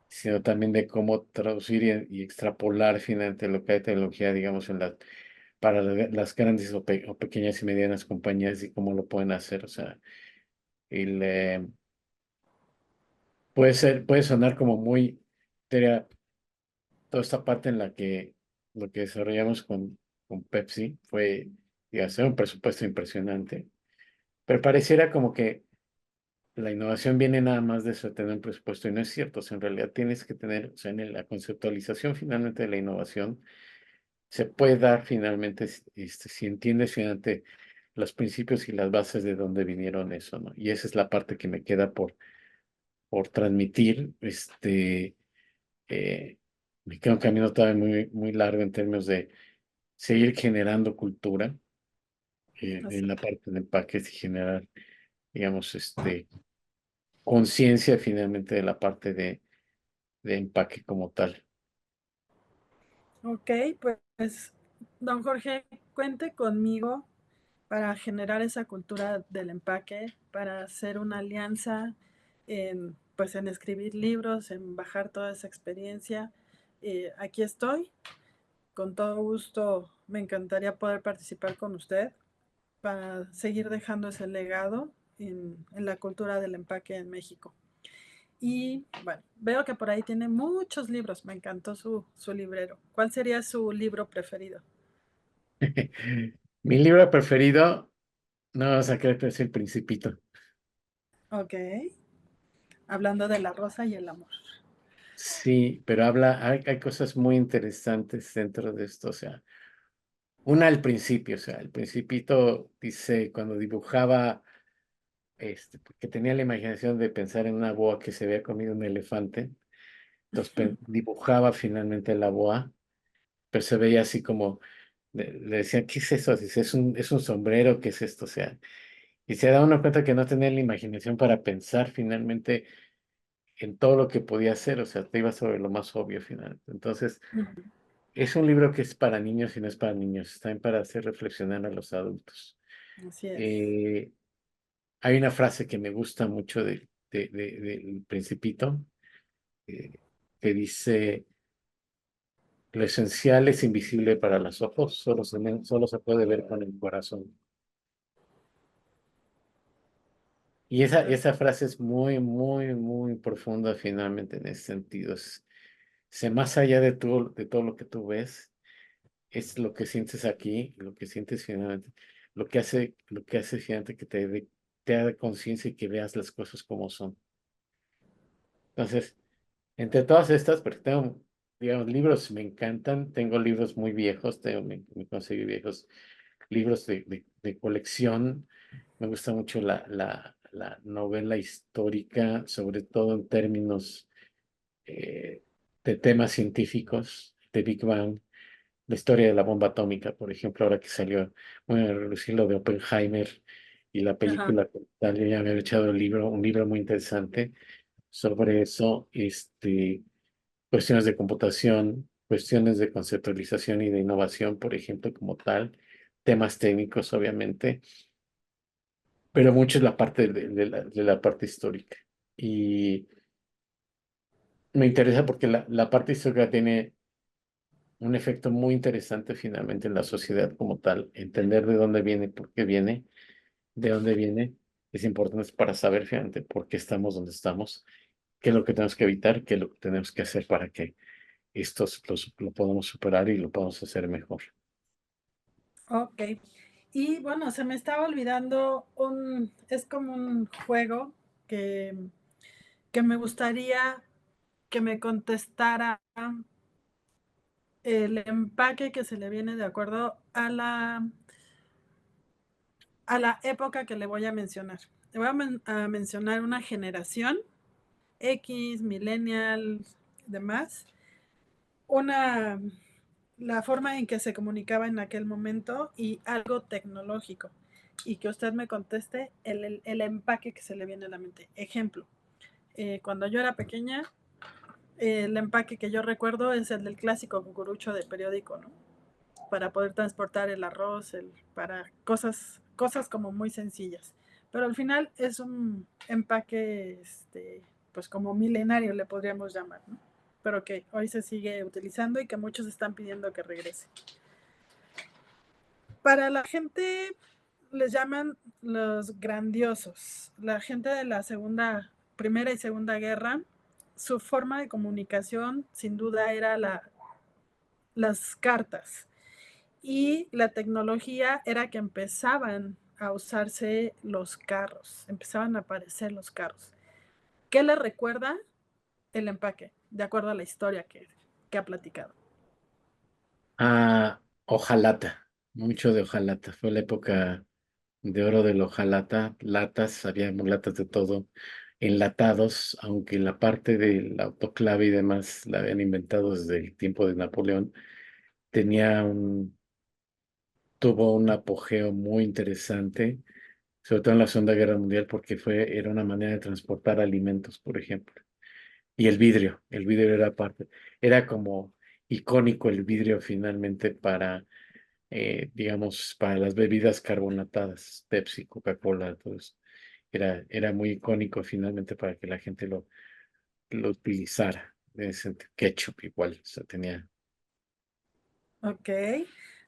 sino también de cómo traducir y extrapolar finalmente lo que hay tecnología, digamos, para las grandes o pequeñas y medianas compañías y cómo lo pueden hacer. O sea, el, eh, puede sonar como muy teoría, toda esta parte en la que lo que desarrollamos con Pepsi fue, digamos, un presupuesto impresionante, pero pareciera como que la innovación viene nada más de eso, de tener un presupuesto, y no es cierto. O sea, en realidad tienes que tener, o sea, en la conceptualización finalmente de la innovación, se puede dar finalmente, si entiendes finalmente los principios y las bases de dónde vinieron eso, ¿no? Y esa es la parte que me queda por transmitir. Eh, Me queda un camino todavía muy, muy largo en términos de seguir generando cultura Así. en la parte de empaques y generar, digamos, conciencia finalmente de la parte de empaque como tal. Ok, pues, don Jorge, cuente conmigo para generar esa cultura del empaque, para hacer una alianza en, pues, en escribir libros, en bajar toda esa experiencia. Aquí estoy, con todo gusto me encantaría poder participar con usted para seguir dejando ese legado en la cultura del empaque en México. Y bueno, veo que por ahí tiene muchos libros, me encantó su librero. ¿Cuál sería su libro preferido? Mi libro preferido, no vas a creer, pero es El Principito. Ok, hablando de la rosa y el amor. Sí, pero hay cosas muy interesantes dentro de esto. O sea, una al principio, o sea, el Principito dice cuando dibujaba, que tenía la imaginación de pensar en una boa que se había comido un elefante, entonces dibujaba finalmente la boa, pero se veía así como, le decían, ¿qué es eso? Dice, es un sombrero, ¿qué es esto? O sea, y se da uno cuenta que no tenía la imaginación para pensar finalmente en todo lo que podía hacer. O sea, te iba sobre lo más obvio finalmente. Entonces, Ujú, es un libro que es para niños y no es para niños, está bien para hacer reflexionar a los adultos. así es. Eh, Hay una frase que me gusta mucho del Principito, eh, que dice, lo esencial es invisible para los ojos, solo se puede ver con el corazón. Y esa frase es muy, muy, muy profunda finalmente en ese sentido. Más allá de todo lo que tú ves, es lo que sientes aquí, lo que sientes finalmente, lo que hace finalmente que te haga conciencia y que veas las cosas como son. Entonces, entre todas estas, porque tengo, digamos, libros me encantan, tengo libros muy viejos, me conseguí viejos libros de colección. Me gusta mucho la novela histórica, sobre todo en términos eh, de temas científicos, de Big Bang, la historia de la bomba atómica, por ejemplo, ahora que salió, bueno, a relucir lo de Oppenheimer y la Ajá. película como tal. Yo ya me había echado un libro muy interesante sobre eso, cuestiones de computación, cuestiones de conceptualización y de innovación, por ejemplo, como tal, temas técnicos, obviamente, pero mucho es la parte de la parte histórica. Y me interesa porque la parte histórica tiene un efecto muy interesante finalmente en la sociedad como tal. Entender de dónde viene, por qué viene, de dónde viene, es importante para saber finalmente por qué estamos donde estamos, qué es lo que tenemos que evitar, qué es lo que tenemos que hacer para que lo podamos superar y lo podamos hacer mejor. Ok. Y bueno, se me estaba olvidando es como un juego que, que me gustaría que me contestara el empaque que se le viene de acuerdo a la época que le voy a mencionar. Le voy a mencionar una generación, X, millennial, demás, una, la forma en que se comunicaba en aquel momento y algo tecnológico. Y que usted me conteste el empaque que se le viene a la mente. Ejemplo, cuando yo era pequeña, el empaque que yo recuerdo es el del clásico cucurucho de periódico, ¿no? para poder transportar el arroz, para cosas como muy sencillas. Pero al final es un empaque, pues como milenario le podríamos llamar, ¿no? Pero que hoy se sigue utilizando y que muchos están pidiendo que regrese. Para la gente les llaman los grandiosos. La gente de la Primera y Segunda Guerra, su forma de comunicación sin duda era las cartas. Y la tecnología era que empezaban a usarse los carros, empezaban a aparecer los carros. ¿Qué le recuerda el empaque? De acuerdo a la historia que ha platicado. Ah, hojalata, mucho de hojalata. Fue la época de oro del hojalata, latas, había latas de todo, enlatados, aunque la parte del autoclave y demás la habían inventado desde el tiempo de Napoleón, tenía tuvo un apogeo muy interesante, sobre todo en la Segunda Guerra Mundial, porque era una manera de transportar alimentos, por ejemplo. Y el vidrio era parte, era como icónico el vidrio finalmente para, digamos, para las bebidas carbonatadas, Pepsi, Coca-Cola, todo eso. Era muy icónico finalmente para que la gente lo utilizara. Ketchup igual, o sea, tenía. Ok.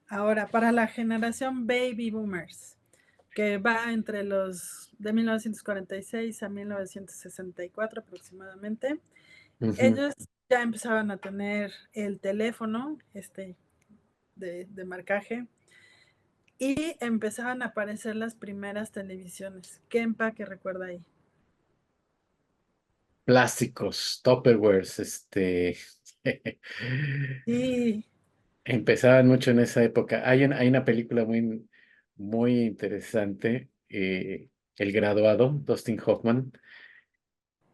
Ahora, para la generación Baby Boomers, que va entre los de 1946 a 1964 aproximadamente, Ujú. ellos ya empezaban a tener el teléfono, de marcaje, y empezaban a aparecer las primeras televisiones. ¿Qué empaque recuerda ahí? Plásticos, Tupperwares, Sí, empezaban mucho en esa época. Hay una película muy, muy interesante, El Graduado, Dustin Hoffman,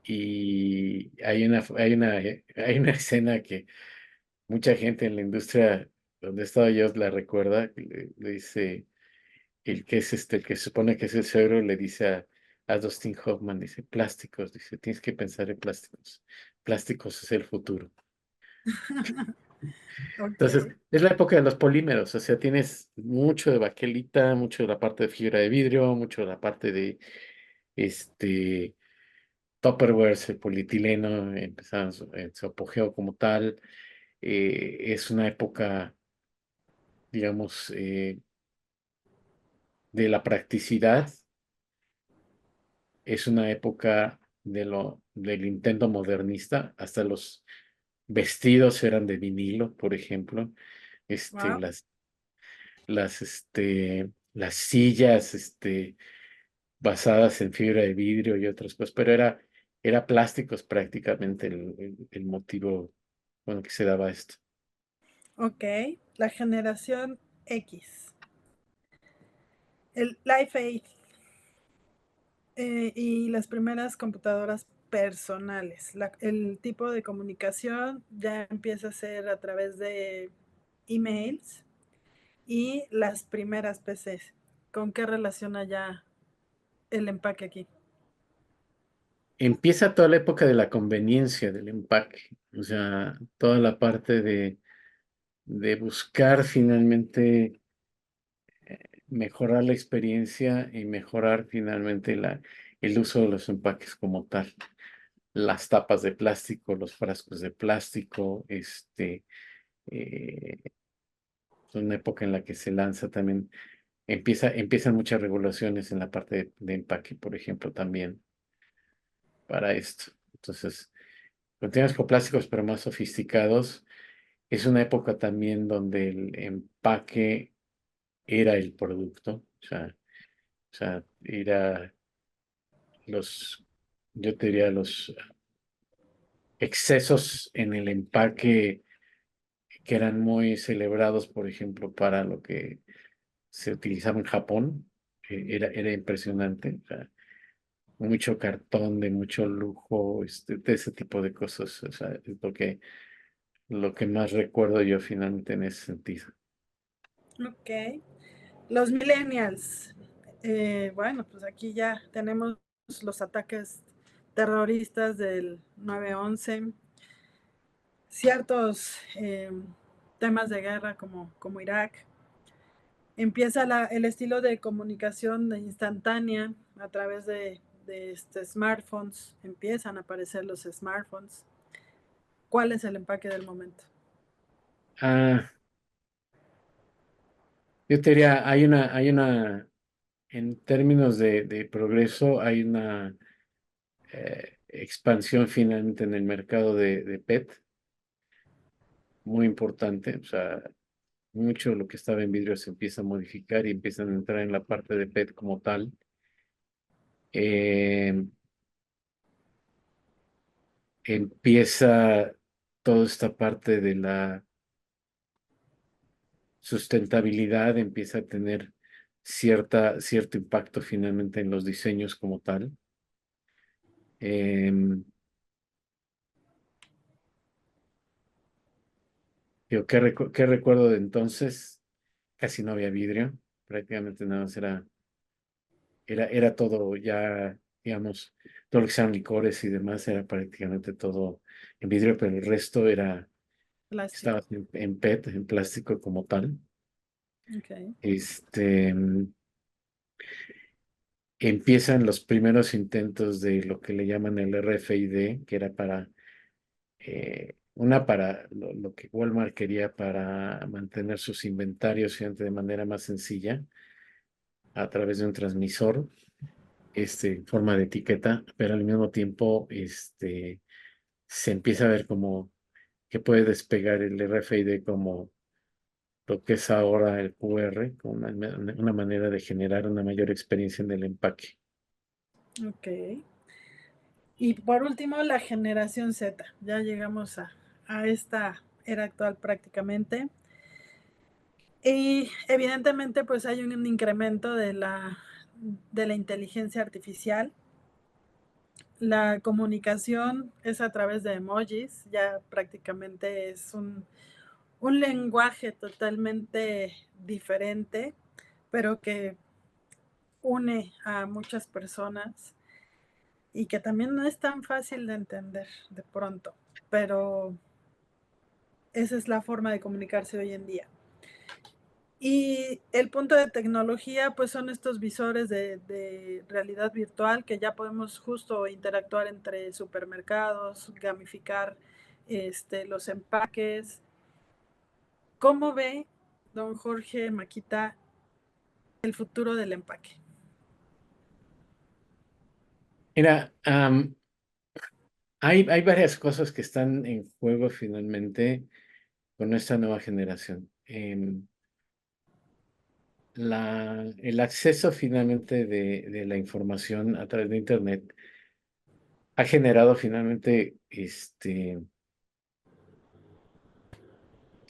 y hay una escena que mucha gente en la industria donde estaba yo la recuerda, que le dice, el que se supone que es el cerebro, le dice a Dustin Hoffman, dice, plásticos, dice, tienes que pensar en plásticos. Plásticos es el futuro. Entonces, ok. es la época de los polímeros, o sea, tienes mucho de baquelita, mucho de la parte de fibra de vidrio, mucho de la parte de este Tupperware, el polietileno, empezaron en su apogeo como tal. Es una época, digamos, de la practicidad, es una época del intento modernista, hasta los vestidos eran de vinilo, por ejemplo, este, Wow. las, las sillas, basadas en fibra de vidrio y otras cosas, pero era plásticos prácticamente el motivo con el que se daba esto. Ok. La generación X. El Life 8 y las primeras computadoras personales. El tipo de comunicación ya empieza a ser a través de emails y las primeras PCs. ¿Con qué relaciona ya el empaque aquí? Empieza toda la época de la conveniencia del empaque, o sea, toda la parte de buscar finalmente mejorar la experiencia y mejorar finalmente el uso de los empaques como tal. Las tapas de plástico, los frascos de plástico, eh, es una época en la que se lanza también, empiezan muchas regulaciones en la parte de empaque, por ejemplo, también para esto. Entonces, continuamos con plásticos, pero más sofisticados. Es una época también donde el empaque era el producto, o sea, era los, yo te diría, los excesos en el empaque que eran muy celebrados, por ejemplo, para lo que se utilizaba en Japón, era impresionante. O sea, mucho cartón de mucho lujo, de ese tipo de cosas. O sea, es lo que más recuerdo yo finalmente en ese sentido. Ok. Los millennials. Bueno, pues aquí ya tenemos los ataques terroristas del 9/11, ciertos temas de guerra como Irak. Empieza el estilo de comunicación instantánea a través de smartphones, empiezan a aparecer los smartphones. ¿Cuál es el empaque del momento? Ah, yo te diría, en términos de progreso, hay una expansión finalmente en el mercado de PET, muy importante. O sea, mucho de lo que estaba en vidrio se empieza a modificar y empiezan a entrar en la parte de PET como tal. Eh, Empieza toda esta parte de la sustentabilidad, empieza a tener cierto impacto finalmente en los diseños como tal. Em, ¿Qué recuerdo de entonces? Casi no había vidrio, prácticamente nada más era todo ya, digamos, todo lo que sean licores y demás era prácticamente todo en vidrio, pero el resto estaba Plástico. en PET, en plástico como tal. Okay. Este, Empiezan los primeros intentos de lo que le llaman el RFID, que era para lo que Walmart quería para mantener sus inventarios de manera más sencilla a través de un transmisor, en forma de etiqueta, pero al mismo tiempo, se empieza a ver como que puede despegar el RFID como lo que es ahora el QR, como una manera de generar una mayor experiencia en el empaque. Ok. Y por último, la generación Z. Ya llegamos a esta era actual prácticamente. Y evidentemente, pues hay un incremento de la inteligencia artificial. La comunicación es a través de emojis, ya prácticamente es un lenguaje totalmente diferente, pero que une a muchas personas y que también no es tan fácil de entender de pronto, pero esa es la forma de comunicarse hoy en día. Y el punto de tecnología, pues son estos visores de realidad virtual que ya podemos justo interactuar entre supermercados, gamificar los empaques. ¿Cómo ve don Jorge Maquita el futuro del empaque? Mira, hay varias cosas que están en juego finalmente con esta nueva generación. El acceso finalmente de la información a través de Internet ha generado finalmente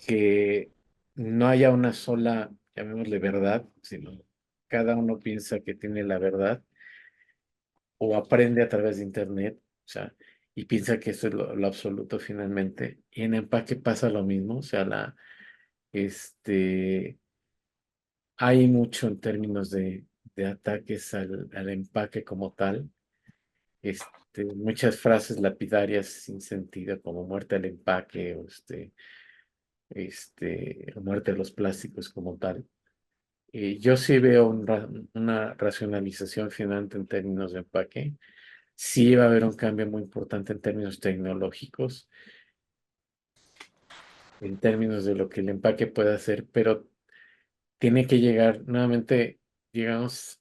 que no haya una sola, llamémosle verdad, sino cada uno piensa que tiene la verdad o aprende a través de Internet, o sea, y piensa que eso es lo absoluto finalmente. Y en empaque pasa lo mismo, o sea, este, hay mucho en términos de ataques al empaque como tal. Muchas frases lapidarias sin sentido, como muerte al empaque, o muerte a los plásticos como tal. Yo sí veo una racionalización final en términos de empaque. Sí va a haber un cambio muy importante en términos tecnológicos, en términos de lo que el empaque puede hacer, pero tiene que llegar nuevamente, digamos,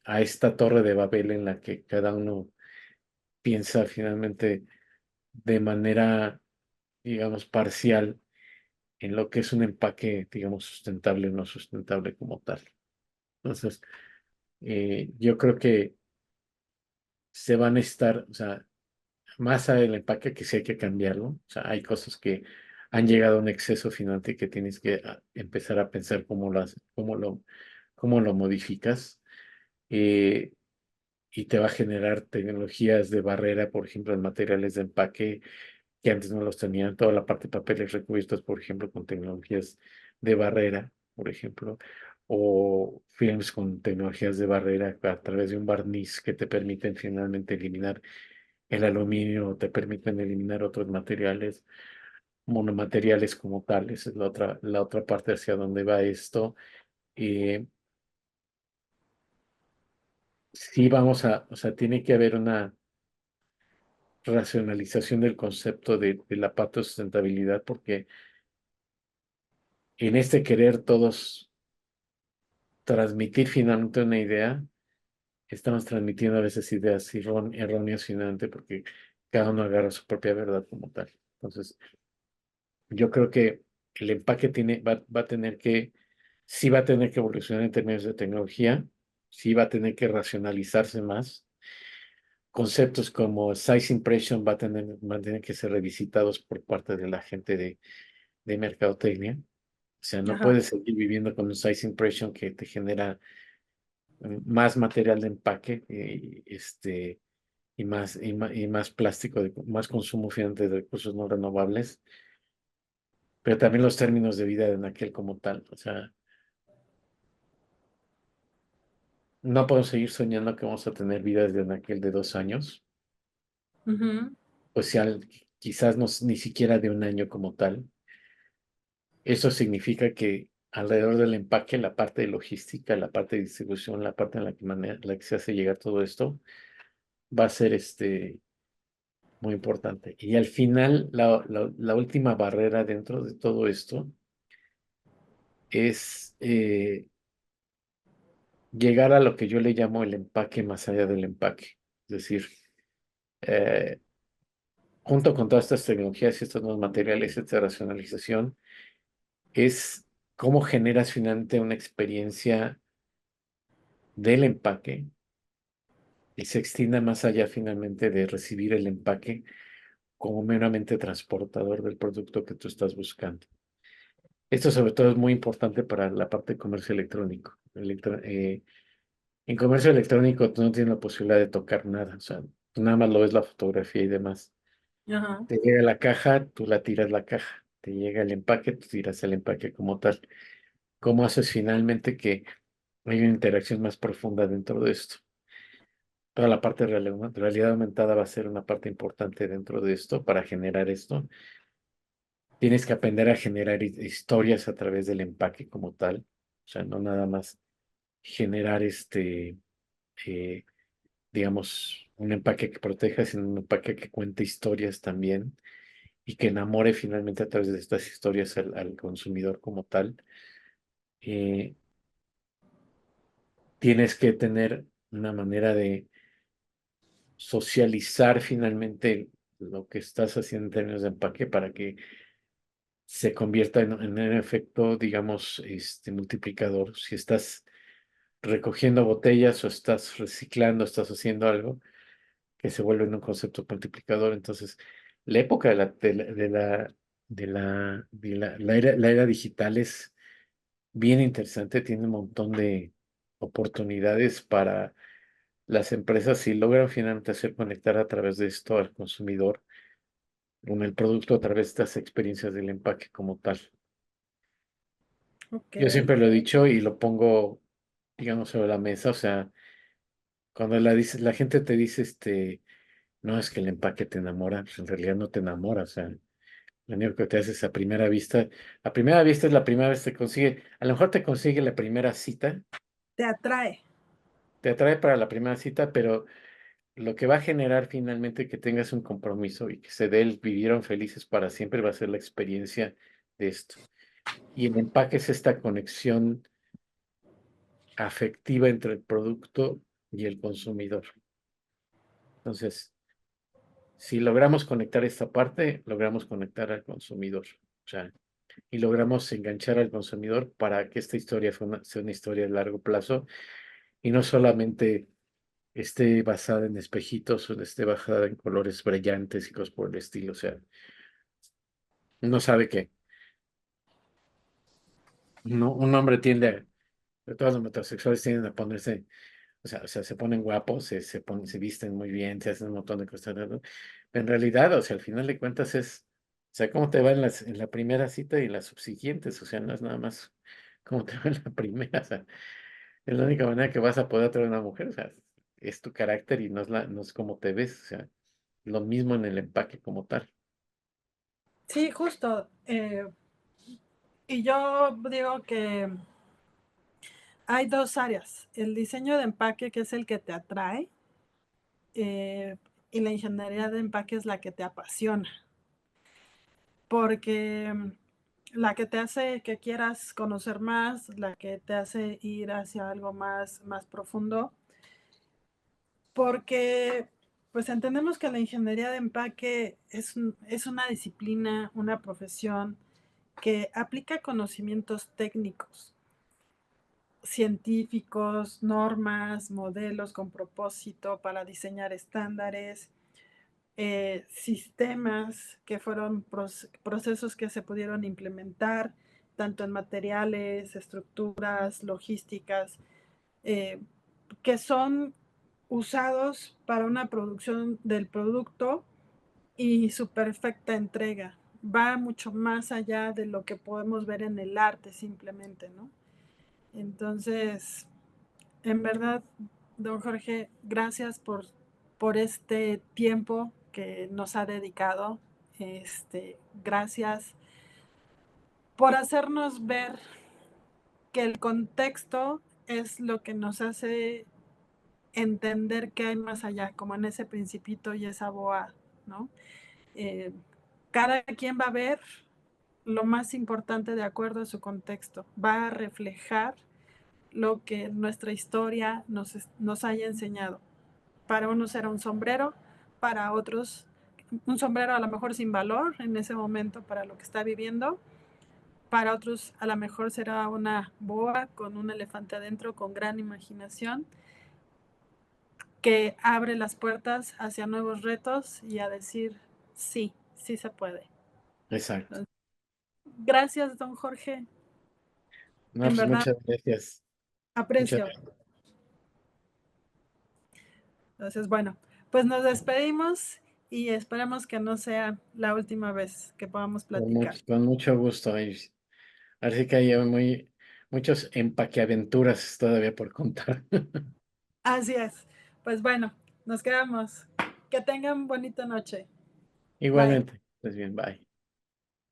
a esta torre de Babel en la que cada uno piensa finalmente de manera, digamos, parcial en lo que es un empaque, digamos, sustentable o no sustentable como tal. Entonces, yo creo que se van a estar, o sea, más allá del empaque que sí hay que cambiarlo. O sea, hay cosas que han llegado a un exceso finalmente que tienes que empezar a pensar cómo lo modificas. eh, y te va a generar tecnologías de barrera, por ejemplo, en materiales de empaque que antes no los tenían. Toda la parte de papeles recubiertos, por ejemplo, con tecnologías de barrera, por ejemplo, o films con tecnologías de barrera a través de un barniz que te permiten finalmente eliminar el aluminio, te permiten eliminar otros materiales. monomateriales como tal. Esa es la otra parte hacia donde va esto. Eh, sí vamos o sea, tiene que haber una racionalización del concepto de la parte de sustentabilidad, porque en este querer todos transmitir finalmente una idea, estamos transmitiendo a veces ideas erróneas finalmente porque cada uno agarra su propia verdad como tal. Entonces, yo creo que el empaque va a tener que, sí va a tener que evolucionar en términos de tecnología, sí va a tener que racionalizarse más. Conceptos como size impression van a tener que ser revisitados por parte de la gente de mercadotecnia. O sea, no Ajá. puedes seguir viviendo con un size impression que te genera más material de empaque y más plástico, más consumo finalmente de recursos no renovables, pero también los términos de vida de aquel como tal. O sea, no podemos seguir soñando que vamos a tener vidas de aquel de 2 años, Ujú, o sea, quizás no, ni siquiera de un año como tal. Eso significa que alrededor del empaque, la parte de logística, la parte de distribución, la parte en la que se hace llegar todo esto, va a ser muy importante. Y al final, la última barrera dentro de todo esto es llegar a lo que yo le llamo el empaque más allá del empaque. Es decir, eh, junto con todas estas tecnologías y estos nuevos materiales, esta racionalización, es cómo generas finalmente una experiencia del empaque y se extienda más allá finalmente de recibir el empaque como meramente transportador del producto que tú estás buscando. Esto sobre todo es muy importante para la parte de comercio electrónico. En comercio electrónico tú no tienes la posibilidad de tocar nada, o sea, tú nada más lo ves la fotografía y demás. ajá. Te llega la caja, tú la tiras la caja. Te llega el empaque, tú tiras el empaque como tal. ¿Cómo haces finalmente que hay una interacción más profunda dentro de esto? Toda la parte de realidad aumentada va a ser una parte importante dentro de esto para generar esto. Tienes que aprender a generar historias a través del empaque como tal. O sea, no nada más generar eh, digamos, un empaque que proteja, sino un empaque que cuente historias también y que enamore finalmente a través de estas historias al consumidor como tal. Eh, tienes que tener una manera de socializar finalmente lo que estás haciendo en términos de empaque para que se convierta en un efecto, digamos, multiplicador. Si estás recogiendo botellas o estás reciclando, estás haciendo algo que se vuelve en un concepto multiplicador. Entonces, la época la era digital es bien interesante, tiene un montón de oportunidades para las empresas si logran finalmente hacer conectar a través de esto al consumidor con el producto a través de estas experiencias del empaque como tal. Ok. Yo siempre lo he dicho y lo pongo, digamos, sobre la mesa, o sea, cuando la gente te dice, no es que el empaque te enamora, pues en realidad no te enamora, o sea, lo único que te hace es a primera vista es la primera vez que te consigue, a lo mejor te consigue la primera cita, Te atrae. te atrae para la primera cita, pero lo que va a generar finalmente que tengas un compromiso y que se dé el vivieron felices para siempre va a ser la experiencia de esto. Y el empaque es esta conexión afectiva entre el producto y el consumidor. Entonces, si logramos conectar esta parte, logramos conectar al consumidor. O sea, y logramos enganchar al consumidor para que esta historia sea una historia de largo plazo y no solamente esté basada en espejitos o esté basada en colores brillantes y cosas por el estilo. O sea, uno sabe que un hombre todos los metrosexuales tienden a ponerse, o sea, se ponen guapos, se visten muy bien, se hacen un montón de cosas, ¿no? Pero en realidad, o sea, al final de cuentas o sea, cómo te va en la primera cita y en las subsiguientes, o sea, no es nada más cómo te va en la primera, o sea, es la única manera que vas a poder atraer a una mujer, o sea, es tu carácter y no es cómo te ves, o sea, lo mismo en el empaque como tal. Sí, justo. Y yo digo que hay dos áreas. El diseño de empaque, que es el que te atrae, y la ingeniería de empaque es la que te apasiona, porque la que te hace que quieras conocer más, la que te hace ir hacia algo más profundo, porque pues entendemos que la ingeniería de empaque es una disciplina, una profesión que aplica conocimientos técnicos, científicos, normas, modelos con propósito para diseñar estándares, sistemas que fueron procesos que se pudieron implementar, tanto en materiales, estructuras, logísticas, eh, que son usados para una producción del producto y su perfecta entrega. Va mucho más allá de lo que podemos ver en el arte simplemente, ¿no? Entonces, en verdad, don Jorge, gracias por este tiempo que nos ha dedicado. Gracias por hacernos ver que el contexto es lo que nos hace entender que hay más allá, como en ese principito y esa boa, ¿no? Eh, Cada quien va a ver lo más importante de acuerdo a su contexto, va a reflejar lo que nuestra historia nos haya enseñado. Para unos era un sombrero, para otros un sombrero a lo mejor sin valor en ese momento para lo que está viviendo, para otros a lo mejor será una boa con un elefante adentro con gran imaginación que abre las puertas hacia nuevos retos y a decir sí, sí se puede. Exacto. Gracias, don Jorge. No, En pues verdad, muchas gracias. Muchas aprecio. gracias. Entonces, bueno, pues nos despedimos y esperemos que no sea la última vez que podamos platicar. Con mucho gusto. Así que hay muchos empaqueaventuras todavía por contar. Así es. Pues bueno, nos quedamos. Que tengan bonita noche. Bye. Igualmente. Pues bien, bye.